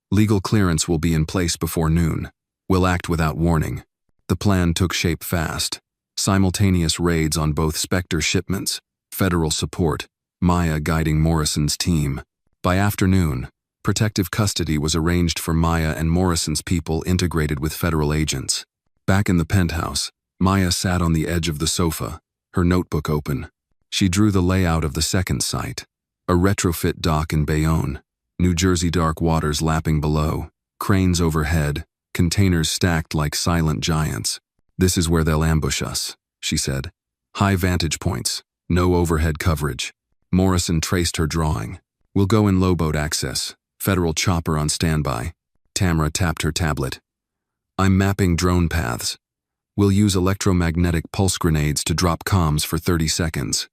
A: Legal clearance will be in place before noon. We'll act without warning. The plan took shape fast. Simultaneous raids on both Spectre shipments, federal support, Maya guiding Morrison's team. By afternoon, protective custody was arranged for Maya and Morrison's people integrated with federal agents. Back in the penthouse, Maya sat on the edge of the sofa, her notebook open. She drew the layout of the second site, a retrofit dock in Bayonne, New Jersey dark waters lapping below, cranes overhead, containers stacked like silent giants. This is where they'll ambush us, she said. High vantage points, no overhead coverage. Morrison traced her drawing. We'll go in low-boat access, federal chopper on standby. Tamara tapped her tablet. I'm mapping drone paths. We'll use electromagnetic pulse grenades to drop comms for 30 seconds.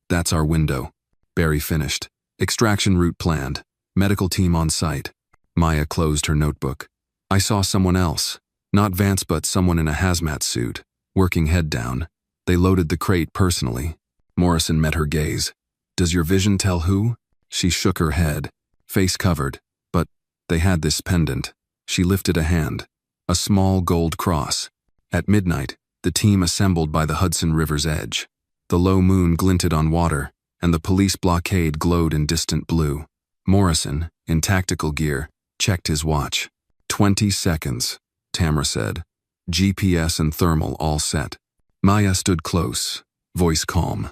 A: That's our window. Barry finished. Extraction route planned. Medical team on site. Maya closed her notebook. I saw someone else. Not Vance, but someone in a hazmat suit, working head down. They loaded the crate personally. Morrison met her gaze. Does your vision tell who? She shook her head, face covered, but they had this pendant. She lifted a hand. A small gold cross. At midnight, the team assembled by the Hudson River's edge. The low moon glinted on water, and the police blockade glowed in distant blue. Morrison, in tactical gear, checked his watch. 20 seconds, Tamara said. GPS and thermal all set. Maya stood close, voice calm.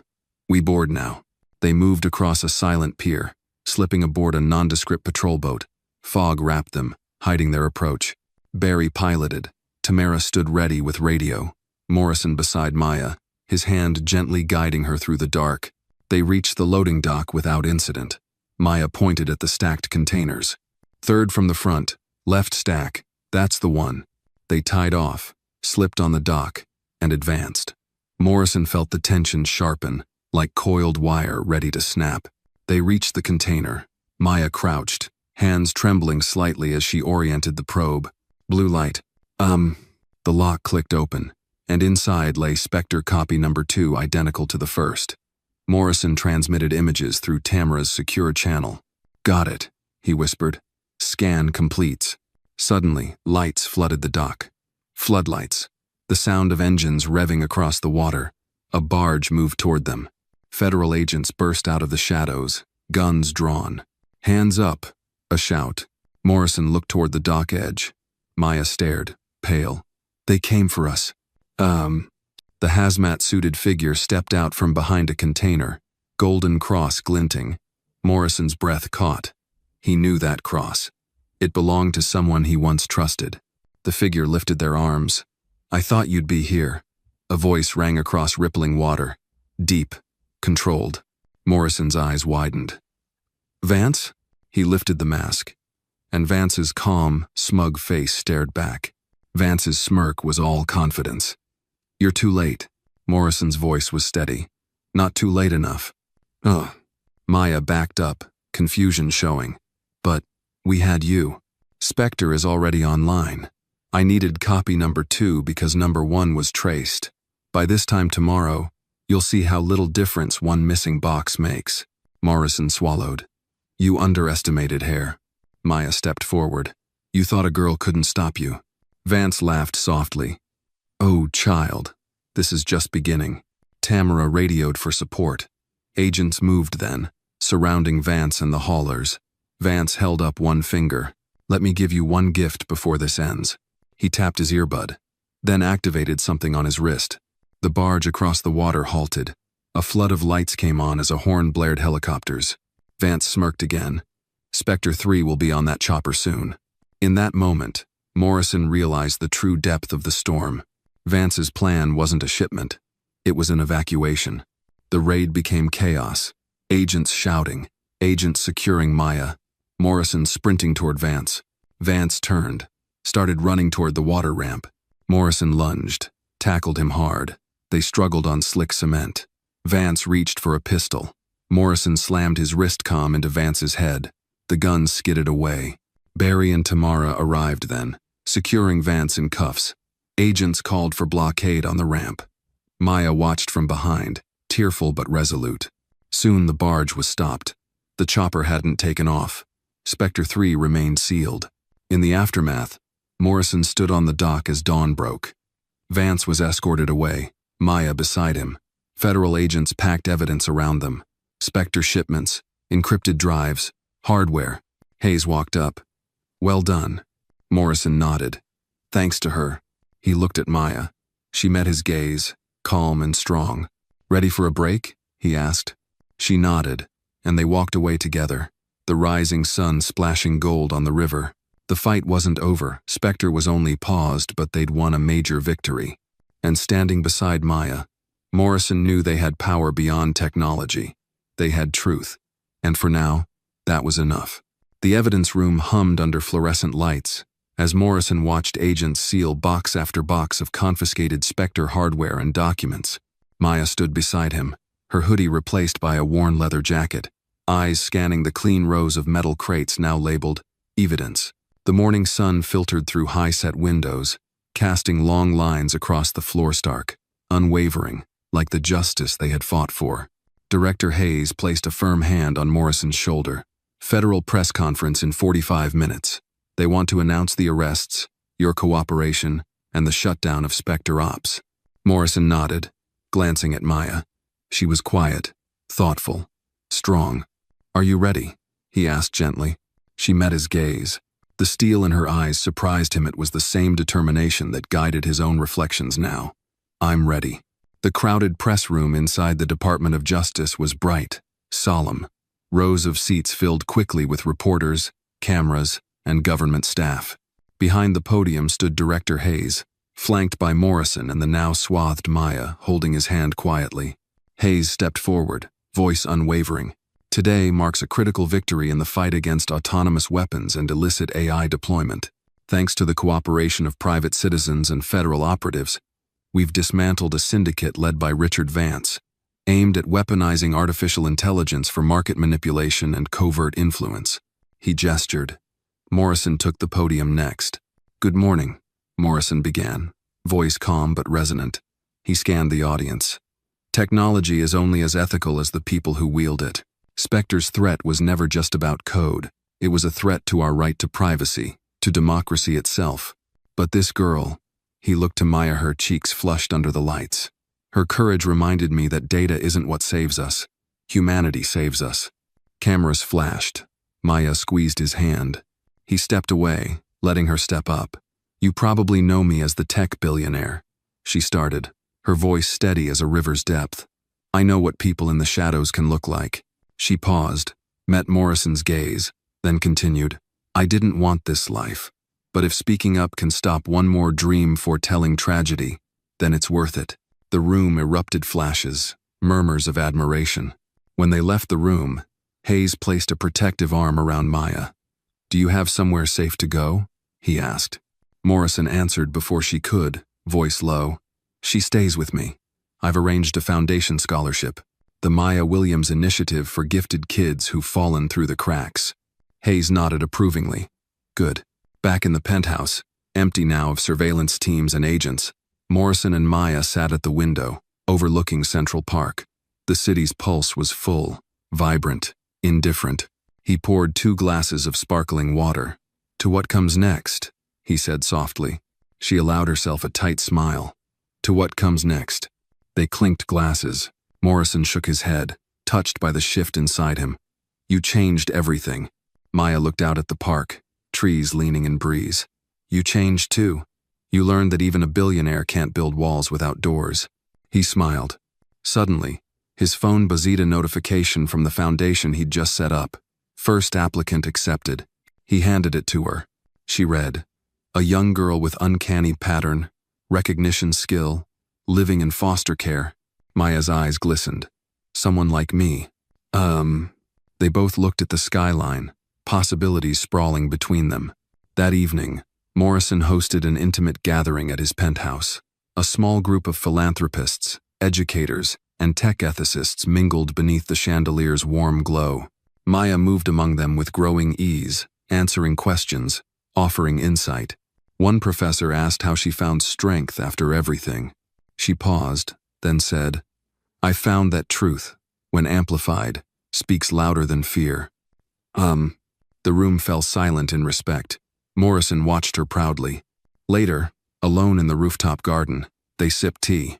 A: We board now. They moved across a silent pier, slipping aboard a nondescript patrol boat. Fog wrapped them, hiding their approach. Barry piloted. Tamara stood ready with radio. Morrison beside Maya, his hand gently guiding her through the dark. They reached the loading dock without incident. Maya pointed at the stacked containers. Third from the front, left stack, that's the one. They tied off, slipped on the dock, and advanced. Morrison felt the tension sharpen, like coiled wire ready to snap. They reached the container. Maya crouched, hands trembling slightly as she oriented the probe. Blue light. The lock clicked open, and inside lay Spectre copy number 2 identical to the first. Morrison transmitted images through Tamara's secure channel. Got it, he whispered. Scan completes. Suddenly, lights flooded the dock. Floodlights. The sound of engines revving across the water. A barge moved toward them. Federal agents burst out of the shadows, guns drawn. Hands up, a shout. Morrison looked toward the dock edge. Maya stared, pale. They came for us. The hazmat-suited figure stepped out from behind a container, golden cross glinting. Morrison's breath caught. He knew that cross. It belonged to someone he once trusted. The figure lifted their arms. "I thought you'd be here." A voice rang across rippling water. Deep, controlled. Morrison's eyes widened. "Vance?" He lifted the mask, and Vance's calm, smug face stared back. Vance's smirk was all confidence. "You're too late." Morrison's voice was steady. "Not too late enough." "Ugh." Maya backed up, confusion showing. "But we had you. Spectre is already online. I needed copy number 2 because number 1 was traced. By this time tomorrow, you'll see how little difference one missing box makes." Morrison swallowed. "You underestimated Hare." Maya stepped forward. "You thought a girl couldn't stop you." Vance laughed softly. "Oh, child, this is just beginning." Tamara radioed for support. Agents moved then, surrounding Vance and the haulers. Vance held up one finger. "Let me give you one gift before this ends." He tapped his earbud, then activated something on his wrist. The barge across the water halted. A flood of lights came on as a horn blared helicopters. Vance smirked again. "Spectre 3 will be on that chopper soon." In that moment, Morrison realized the true depth of the storm. Vance's plan wasn't a shipment. It was an evacuation. The raid became chaos. Agents shouting, agents securing Maya. Morrison sprinting toward Vance. Vance turned, started running toward the water ramp. Morrison lunged, tackled him hard. They struggled on slick cement. Vance reached for a pistol. Morrison slammed his wrist comm into Vance's head. The gun skidded away. Barry and Tamara arrived then, securing Vance in cuffs. Agents called for blockade on the ramp. Maya watched from behind, tearful but resolute. Soon the barge was stopped. The chopper hadn't taken off. Spectre 3 remained sealed. In the aftermath, Morrison stood on the dock as dawn broke. Vance was escorted away, Maya beside him. Federal agents packed evidence around them. Spectre shipments, encrypted drives, hardware. Hayes walked up. "Well done." Morrison nodded. "Thanks to her." He looked at Maya. She met his gaze, calm and strong. "Ready for a break?" he asked. She nodded, and they walked away together, the rising sun splashing gold on the river. The fight wasn't over. Spectre was only paused, but they'd won a major victory. And standing beside Maya, Morrison knew they had power beyond technology. They had truth. And for now, that was enough. The evidence room hummed under fluorescent lights as Morrison watched agents seal box after box of confiscated Spectre hardware and documents. Maya stood beside him, her hoodie replaced by a worn leather jacket, eyes scanning the clean rows of metal crates now labeled evidence. The morning sun filtered through high-set windows, casting long lines across the floor stark, unwavering, like the justice they had fought for. Director Hayes placed a firm hand on Morrison's shoulder. "Federal press conference in 45 minutes. They want to announce the arrests, your cooperation, and the shutdown of Spectre Ops." Morrison nodded, glancing at Maya. She was quiet, thoughtful, strong. "Are you ready?" he asked gently. She met his gaze. The steel in her eyes surprised him. It was the same determination that guided his own reflections now. "I'm ready." The crowded press room inside the Department of Justice was bright, solemn. Rows of seats filled quickly with reporters, cameras, and government staff. Behind the podium stood Director Hayes, flanked by Morrison and the now swathed Maya, holding his hand quietly. Hayes stepped forward, voice unwavering. "Today marks a critical victory in the fight against autonomous weapons and illicit AI deployment. Thanks to the cooperation of private citizens and federal operatives, we've dismantled a syndicate led by Richard Vance, aimed at weaponizing artificial intelligence for market manipulation and covert influence." He gestured. Morrison took the podium next. "Good morning," Morrison began, voice calm but resonant. He scanned the audience. "Technology is only as ethical as the people who wield it. Spectre's threat was never just about code. It was a threat to our right to privacy, to democracy itself. But this girl," he looked to Maya, her cheeks flushed under the lights. "Her courage reminded me that data isn't what saves us. Humanity saves us." Cameras flashed. Maya squeezed his hand. He stepped away, letting her step up. "You probably know me as the tech billionaire," she started, her voice steady as a river's depth. "I know what people in the shadows can look like." She paused, met Morrison's gaze, then continued, "I didn't want this life. But if speaking up can stop one more dream foretelling tragedy, then it's worth it. The room erupted flashes, murmurs of admiration. When they left the room, Hayes placed a protective arm around Maya. "Do you have somewhere safe to go?" he asked. Morrison answered before she could, voice low. "She stays with me. I've arranged a foundation scholarship, the Maya Williams Initiative for Gifted Kids Who've Fallen Through the Cracks." Hayes nodded approvingly. "Good." Back in the penthouse, empty now of surveillance teams and agents, Morrison and Maya sat at the window, overlooking Central Park. The city's pulse was full, vibrant, indifferent. He poured 2 glasses of sparkling water. "To what comes next?" he said softly. She allowed herself a tight smile. "To what comes next?" They clinked glasses. Morrison shook his head, touched by the shift inside him. "You changed everything." Maya looked out at the park, trees leaning in breeze. "You changed too. You learned that even a billionaire can't build walls without doors." He smiled. Suddenly, his phone buzzed a notification from the foundation he'd just set up. "First applicant accepted." He handed it to her. She read, "A young girl with uncanny pattern, recognition skill, living in foster care." Maya's eyes glistened. "Someone like me." They both looked at the skyline, possibilities sprawling between them. That evening, Morrison hosted an intimate gathering at his penthouse. A small group of philanthropists, educators, and tech ethicists mingled beneath the chandelier's warm glow. Maya moved among them with growing ease, answering questions, offering insight. One professor asked how she found strength after everything. She paused, then said, "I found that truth, when amplified, speaks louder than fear." The room fell silent in respect. Morrison watched her proudly. Later, alone in the rooftop garden, they sipped tea.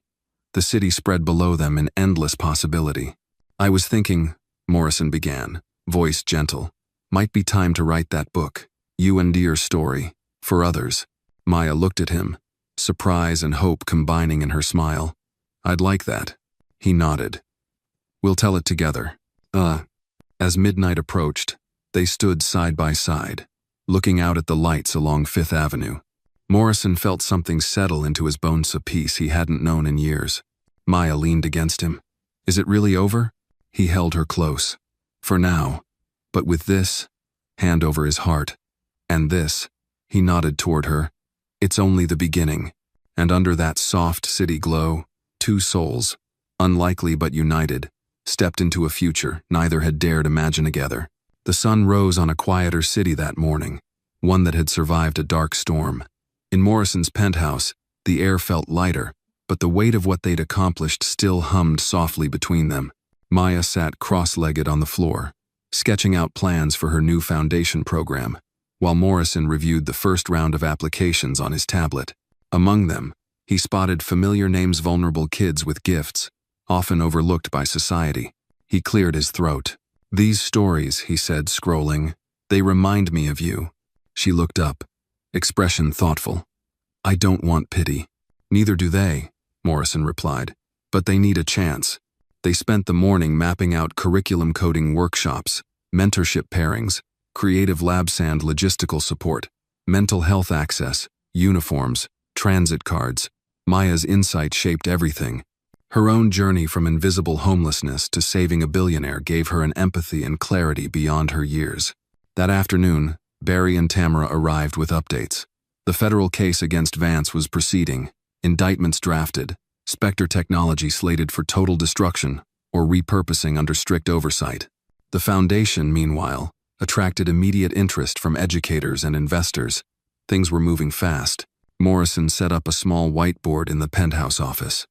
A: The city spread below them in endless possibility. "I was thinking," Morrison began, voice gentle, "might be time to write that book, you and your story, for others." Maya looked at him, surprise and hope combining in her smile. "I'd like that." He nodded. "We'll tell it together." As midnight approached, they stood side by side, looking out at the lights along Fifth Avenue. Morrison felt something settle into his bones, a peace he hadn't known in years. Maya leaned against him. "Is it really over?" He held her close. "For now. But with this," hand over his heart, "and this," he nodded toward her, "it's only the beginning." And under that soft city glow, 2 souls, unlikely but united, stepped into a future neither had dared imagine together. The sun rose on a quieter city that morning, one that had survived a dark storm. In Morrison's penthouse, the air felt lighter, but the weight of what they'd accomplished still hummed softly between them. Maya sat cross-legged on the floor, sketching out plans for her new foundation program, while Morrison reviewed the first round of applications on his tablet. Among them, he spotted familiar names: vulnerable kids with gifts, often overlooked by society. He cleared his throat. "These stories," he said, scrolling, "they remind me of you." She looked up, expression thoughtful. "I don't want pity." "Neither do they," Morrison replied, "but they need a chance." They spent the morning mapping out curriculum coding workshops, mentorship pairings, creative labs and logistical support, mental health access, uniforms, transit cards. Maya's insight shaped everything. Her own journey from invisible homelessness to saving a billionaire gave her an empathy and clarity beyond her years. That afternoon, Barry and Tamara arrived with updates. The federal case against Vance was proceeding, indictments drafted, Spectre technology slated for total destruction or repurposing under strict oversight. The foundation, meanwhile, attracted immediate interest from educators and investors. Things were moving fast. Morrison set up a small whiteboard in the penthouse office.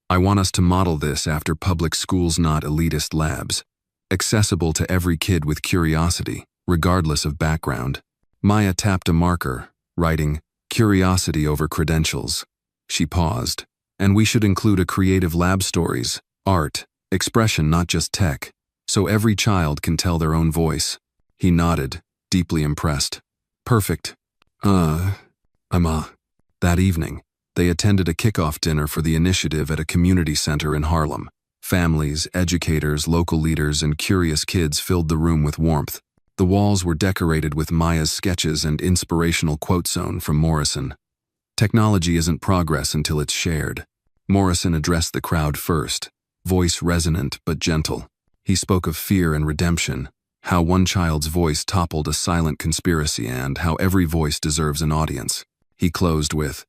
A: "I want us to model this after public schools, not elitist labs. Accessible to every kid with curiosity, regardless of background." Maya tapped a marker, writing, "Curiosity over credentials." She paused. "And we should include a creative lab: stories, art, expression, not just tech, so every child can tell their own voice." He nodded, deeply impressed. "Perfect." That evening, they attended a kickoff dinner for the initiative at a community center in Harlem. Families, educators, local leaders, and curious kids filled the room with warmth. The walls were decorated with Maya's sketches and inspirational quote zone from Morrison. Technology isn't progress until it's shared. Morrison addressed the crowd first, voice resonant but gentle. He spoke of fear and redemption, how one child's voice toppled a silent conspiracy and how every voice deserves an audience. He closed with,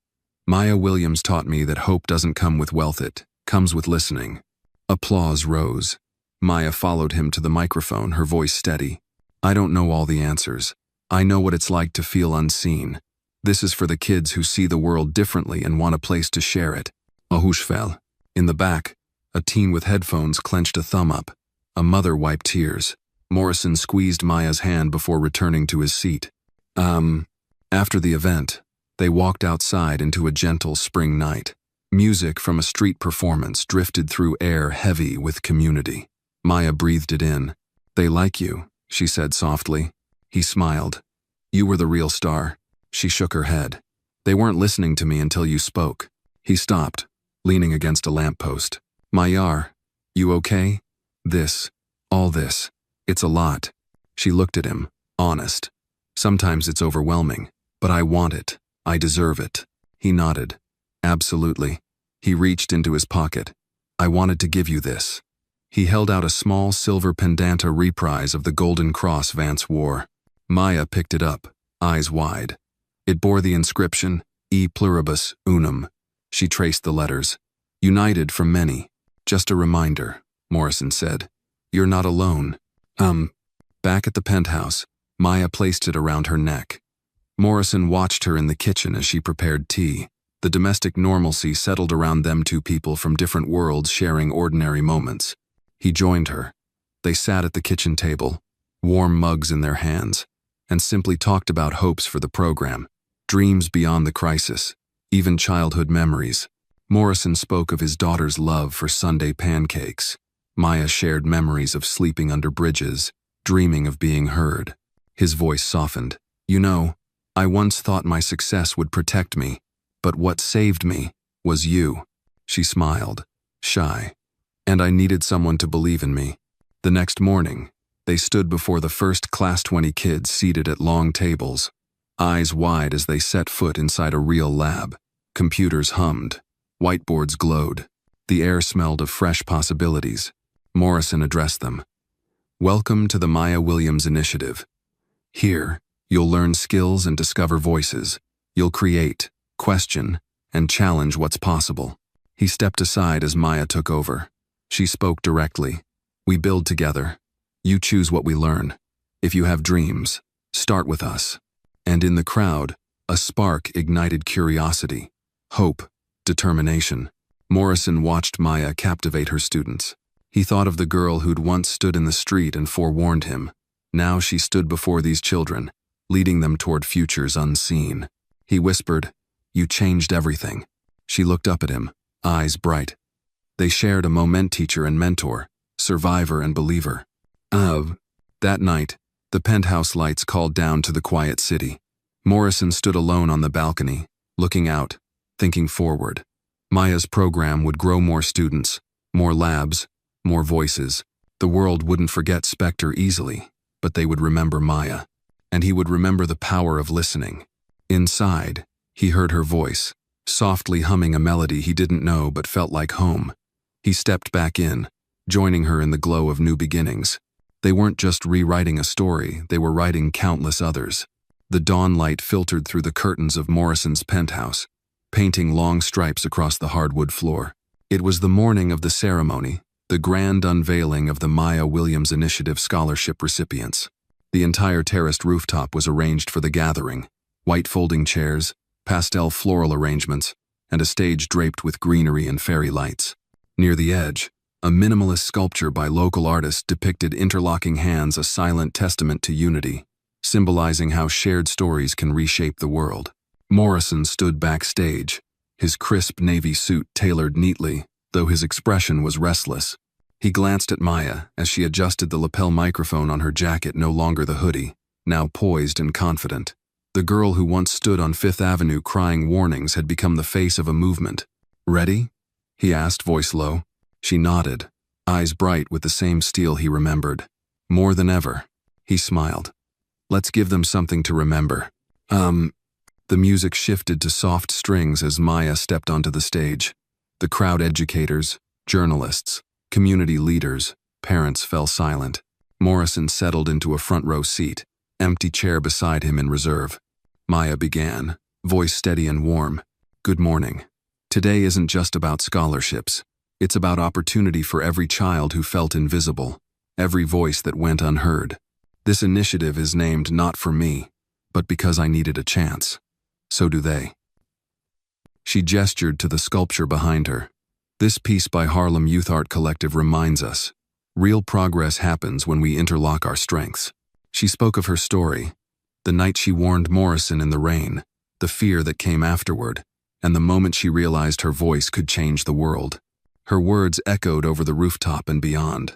A: "Maya Williams taught me that hope doesn't come with wealth, it comes with listening." Applause rose. Maya followed him to the microphone, her voice steady. "I don't know all the answers. I know what it's like to feel unseen. This is for the kids who see the world differently and want a place to share it." Ahushfel. In the back, a teen with headphones clenched a thumb up. A mother wiped tears. Morrison squeezed Maya's hand before returning to his seat. After the event, they walked outside into a gentle spring night. Music from a street performance drifted through air heavy with community. Maya breathed it in. "They like you," she said softly. He smiled. "You were the real star." She shook her head. "They weren't listening to me until you spoke." He stopped, leaning against a lamppost. "Mayar, you okay? All this, it's a lot." She looked at him, honest. "Sometimes it's overwhelming, but I want it. I deserve it." He nodded. "Absolutely." He reached into his pocket. "I wanted to give you this." He held out a small silver pendant, a reprise of the Golden Cross Vance wore. Maya picked it up, eyes wide. It bore the inscription, E pluribus unum. She traced the letters. "United from many. Just a reminder," Morrison said. "You're not alone." Back at the penthouse, Maya placed it around her neck. Morrison watched her in the kitchen as she prepared tea. The domestic normalcy settled around them, two people from different worlds sharing ordinary moments. He joined her. They sat at the kitchen table, warm mugs in their hands, and simply talked about hopes for the program, dreams beyond the crisis, even childhood memories. Morrison spoke of his daughter's love for Sunday pancakes. Maya shared memories of sleeping under bridges, dreaming of being heard. His voice softened. "You know, I once thought my success would protect me, but what saved me was you." She smiled, shy. "And I needed someone to believe in me." The next morning, they stood before the first Class 20 kids seated at long tables, eyes wide as they set foot inside a real lab. Computers hummed. Whiteboards glowed. The air smelled of fresh possibilities. Morrison addressed them. "Welcome to the Maya Williams Initiative. Here, you'll learn skills and discover voices. You'll create, question, and challenge what's possible." He stepped aside as Maya took over. She spoke directly. "We build together. You choose what we learn. If you have dreams, start with us." And in the crowd, a spark ignited curiosity, hope, determination. Morrison watched Maya captivate her students. He thought of the girl who'd once stood in the street and forewarned him. Now she stood before these children, leading them toward futures unseen. He whispered, "You changed everything." She looked up at him, eyes bright. They shared a moment, teacher and mentor, survivor and believer. That night, the penthouse lights called down to the quiet city. Morrison stood alone on the balcony, looking out, thinking forward. Maya's program would grow more students, more labs, more voices. The world wouldn't forget Spectre easily, but they would remember Maya. And he would remember the power of listening. Inside, he heard her voice, softly humming a melody he didn't know but felt like home. He stepped back in, joining her in the glow of new beginnings. They weren't just rewriting a story, they were writing countless others. The dawn light filtered through the curtains of Morrison's penthouse, painting long stripes across the hardwood floor. It was the morning of the ceremony, the grand unveiling of the Maya Williams Initiative scholarship recipients. The entire terraced rooftop was arranged for the gathering, white folding chairs, pastel floral arrangements, and a stage draped with greenery and fairy lights. Near the edge, a minimalist sculpture by local artists depicted interlocking hands, a silent testament to unity, symbolizing how shared stories can reshape the world. Morrison stood backstage, his crisp navy suit tailored neatly, though his expression was restless. He glanced at Maya as she adjusted the lapel microphone on her jacket, no longer the hoodie, now poised and confident. The girl who once stood on Fifth Avenue crying warnings had become the face of a movement. "Ready?" he asked, voice low. She nodded, eyes bright with the same steel he remembered. "More than ever." He smiled. Let's give them something to remember. The music shifted to soft strings as Maya stepped onto the stage. The crowd, educators, journalists, community leaders, parents fell silent. Morrison settled into a front row seat, empty chair beside him in reserve. Maya began, voice steady and warm. Good morning. Today isn't just about scholarships. It's about opportunity for every child who felt invisible, every voice that went unheard. This initiative is named not for me, but because I needed a chance. So do they. She gestured to the sculpture behind her. This piece by Harlem Youth Art Collective reminds us, real progress happens when we interlock our strengths. She spoke of her story, the night she warned Morrison in the rain, the fear that came afterward, and the moment she realized her voice could change the world. Her words echoed over the rooftop and beyond.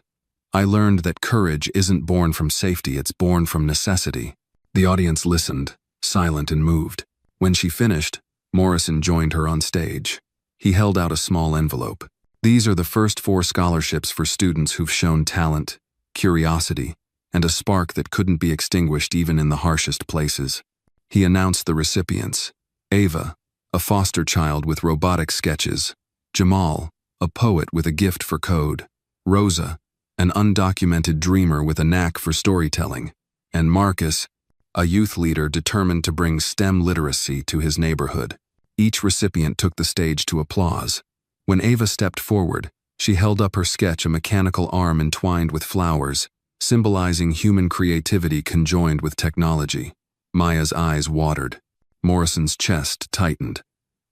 A: I learned that courage isn't born from safety, it's born from necessity. The audience listened, silent and moved. When she finished, Morrison joined her on stage. He held out a small envelope. These are the first 4 scholarships for students who've shown talent, curiosity, and a spark that couldn't be extinguished even in the harshest places. He announced the recipients: Ava, a foster child with robotic sketches; Jamal, a poet with a gift for code; Rosa, an undocumented dreamer with a knack for storytelling; and Marcus, a youth leader determined to bring STEM literacy to his neighborhood. Each recipient took the stage to applause. When Ava stepped forward, she held up her sketch, a mechanical arm entwined with flowers, symbolizing human creativity conjoined with technology. Maya's eyes watered. Morrison's chest tightened.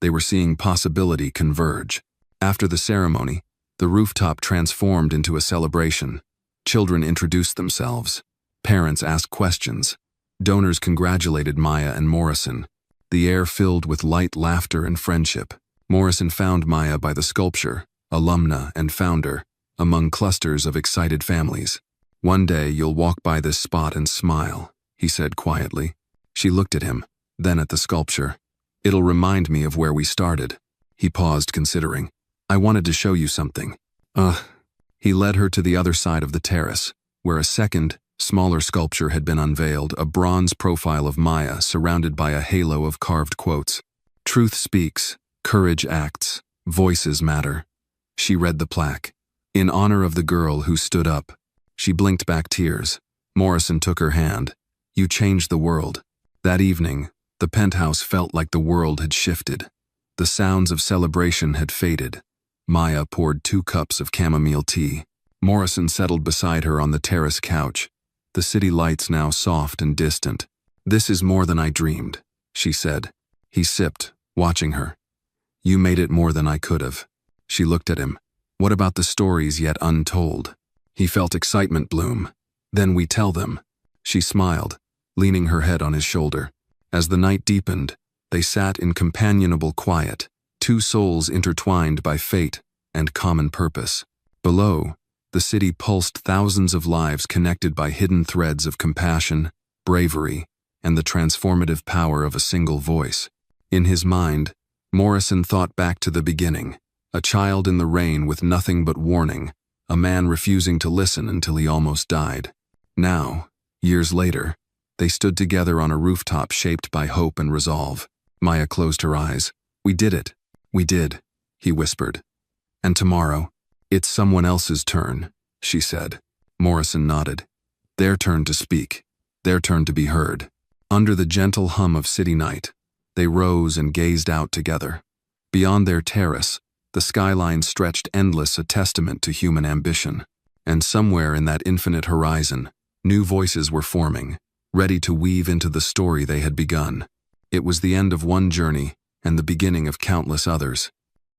A: They were seeing possibility converge. After the ceremony, the rooftop transformed into a celebration. Children introduced themselves. Parents asked questions. Donors congratulated Maya and Morrison. The air filled with light laughter and friendship. Morrison found Maya by the sculpture, alumna and founder, among clusters of excited families. One day you'll walk by this spot and smile, he said quietly. She looked at him, then at the sculpture. It'll remind me of where we started. He paused, considering. I wanted to show you something. He led her to the other side of the terrace, where a second, smaller sculpture had been unveiled, a bronze profile of Maya surrounded by a halo of carved quotes. Truth speaks, courage acts, voices matter. She read the plaque. In honor of the girl who stood up. She blinked back tears. Morrison took her hand. You changed the world. That evening, the penthouse felt like the world had shifted. The sounds of celebration had faded. Maya poured 2 cups of chamomile tea. Morrison settled beside her on the terrace couch, the city lights now soft and distant. This is more than I dreamed, she said. He sipped, watching her. You made it more than I could have. She looked at him. What about the stories yet untold? He felt excitement bloom. Then we tell them. She smiled, leaning her head on his shoulder. As the night deepened, they sat in companionable quiet, 2 souls intertwined by fate and common purpose. Below, the city pulsed, thousands of lives connected by hidden threads of compassion, bravery, and the transformative power of a single voice. In his mind, Morrison thought back to the beginning, a child in the rain with nothing but warning, a man refusing to listen until he almost died. Now, years later, they stood together on a rooftop shaped by hope and resolve. Maya closed her eyes. We did it. We did, he whispered. And tomorrow, it's someone else's turn, she said. Morrison nodded. Their turn to speak. Their turn to be heard. Under the gentle hum of city night, they rose and gazed out together. Beyond their terrace, the skyline stretched endless, a testament to human ambition. And somewhere in that infinite horizon, new voices were forming, ready to weave into the story they had begun. It was the end of one journey and the beginning of countless others.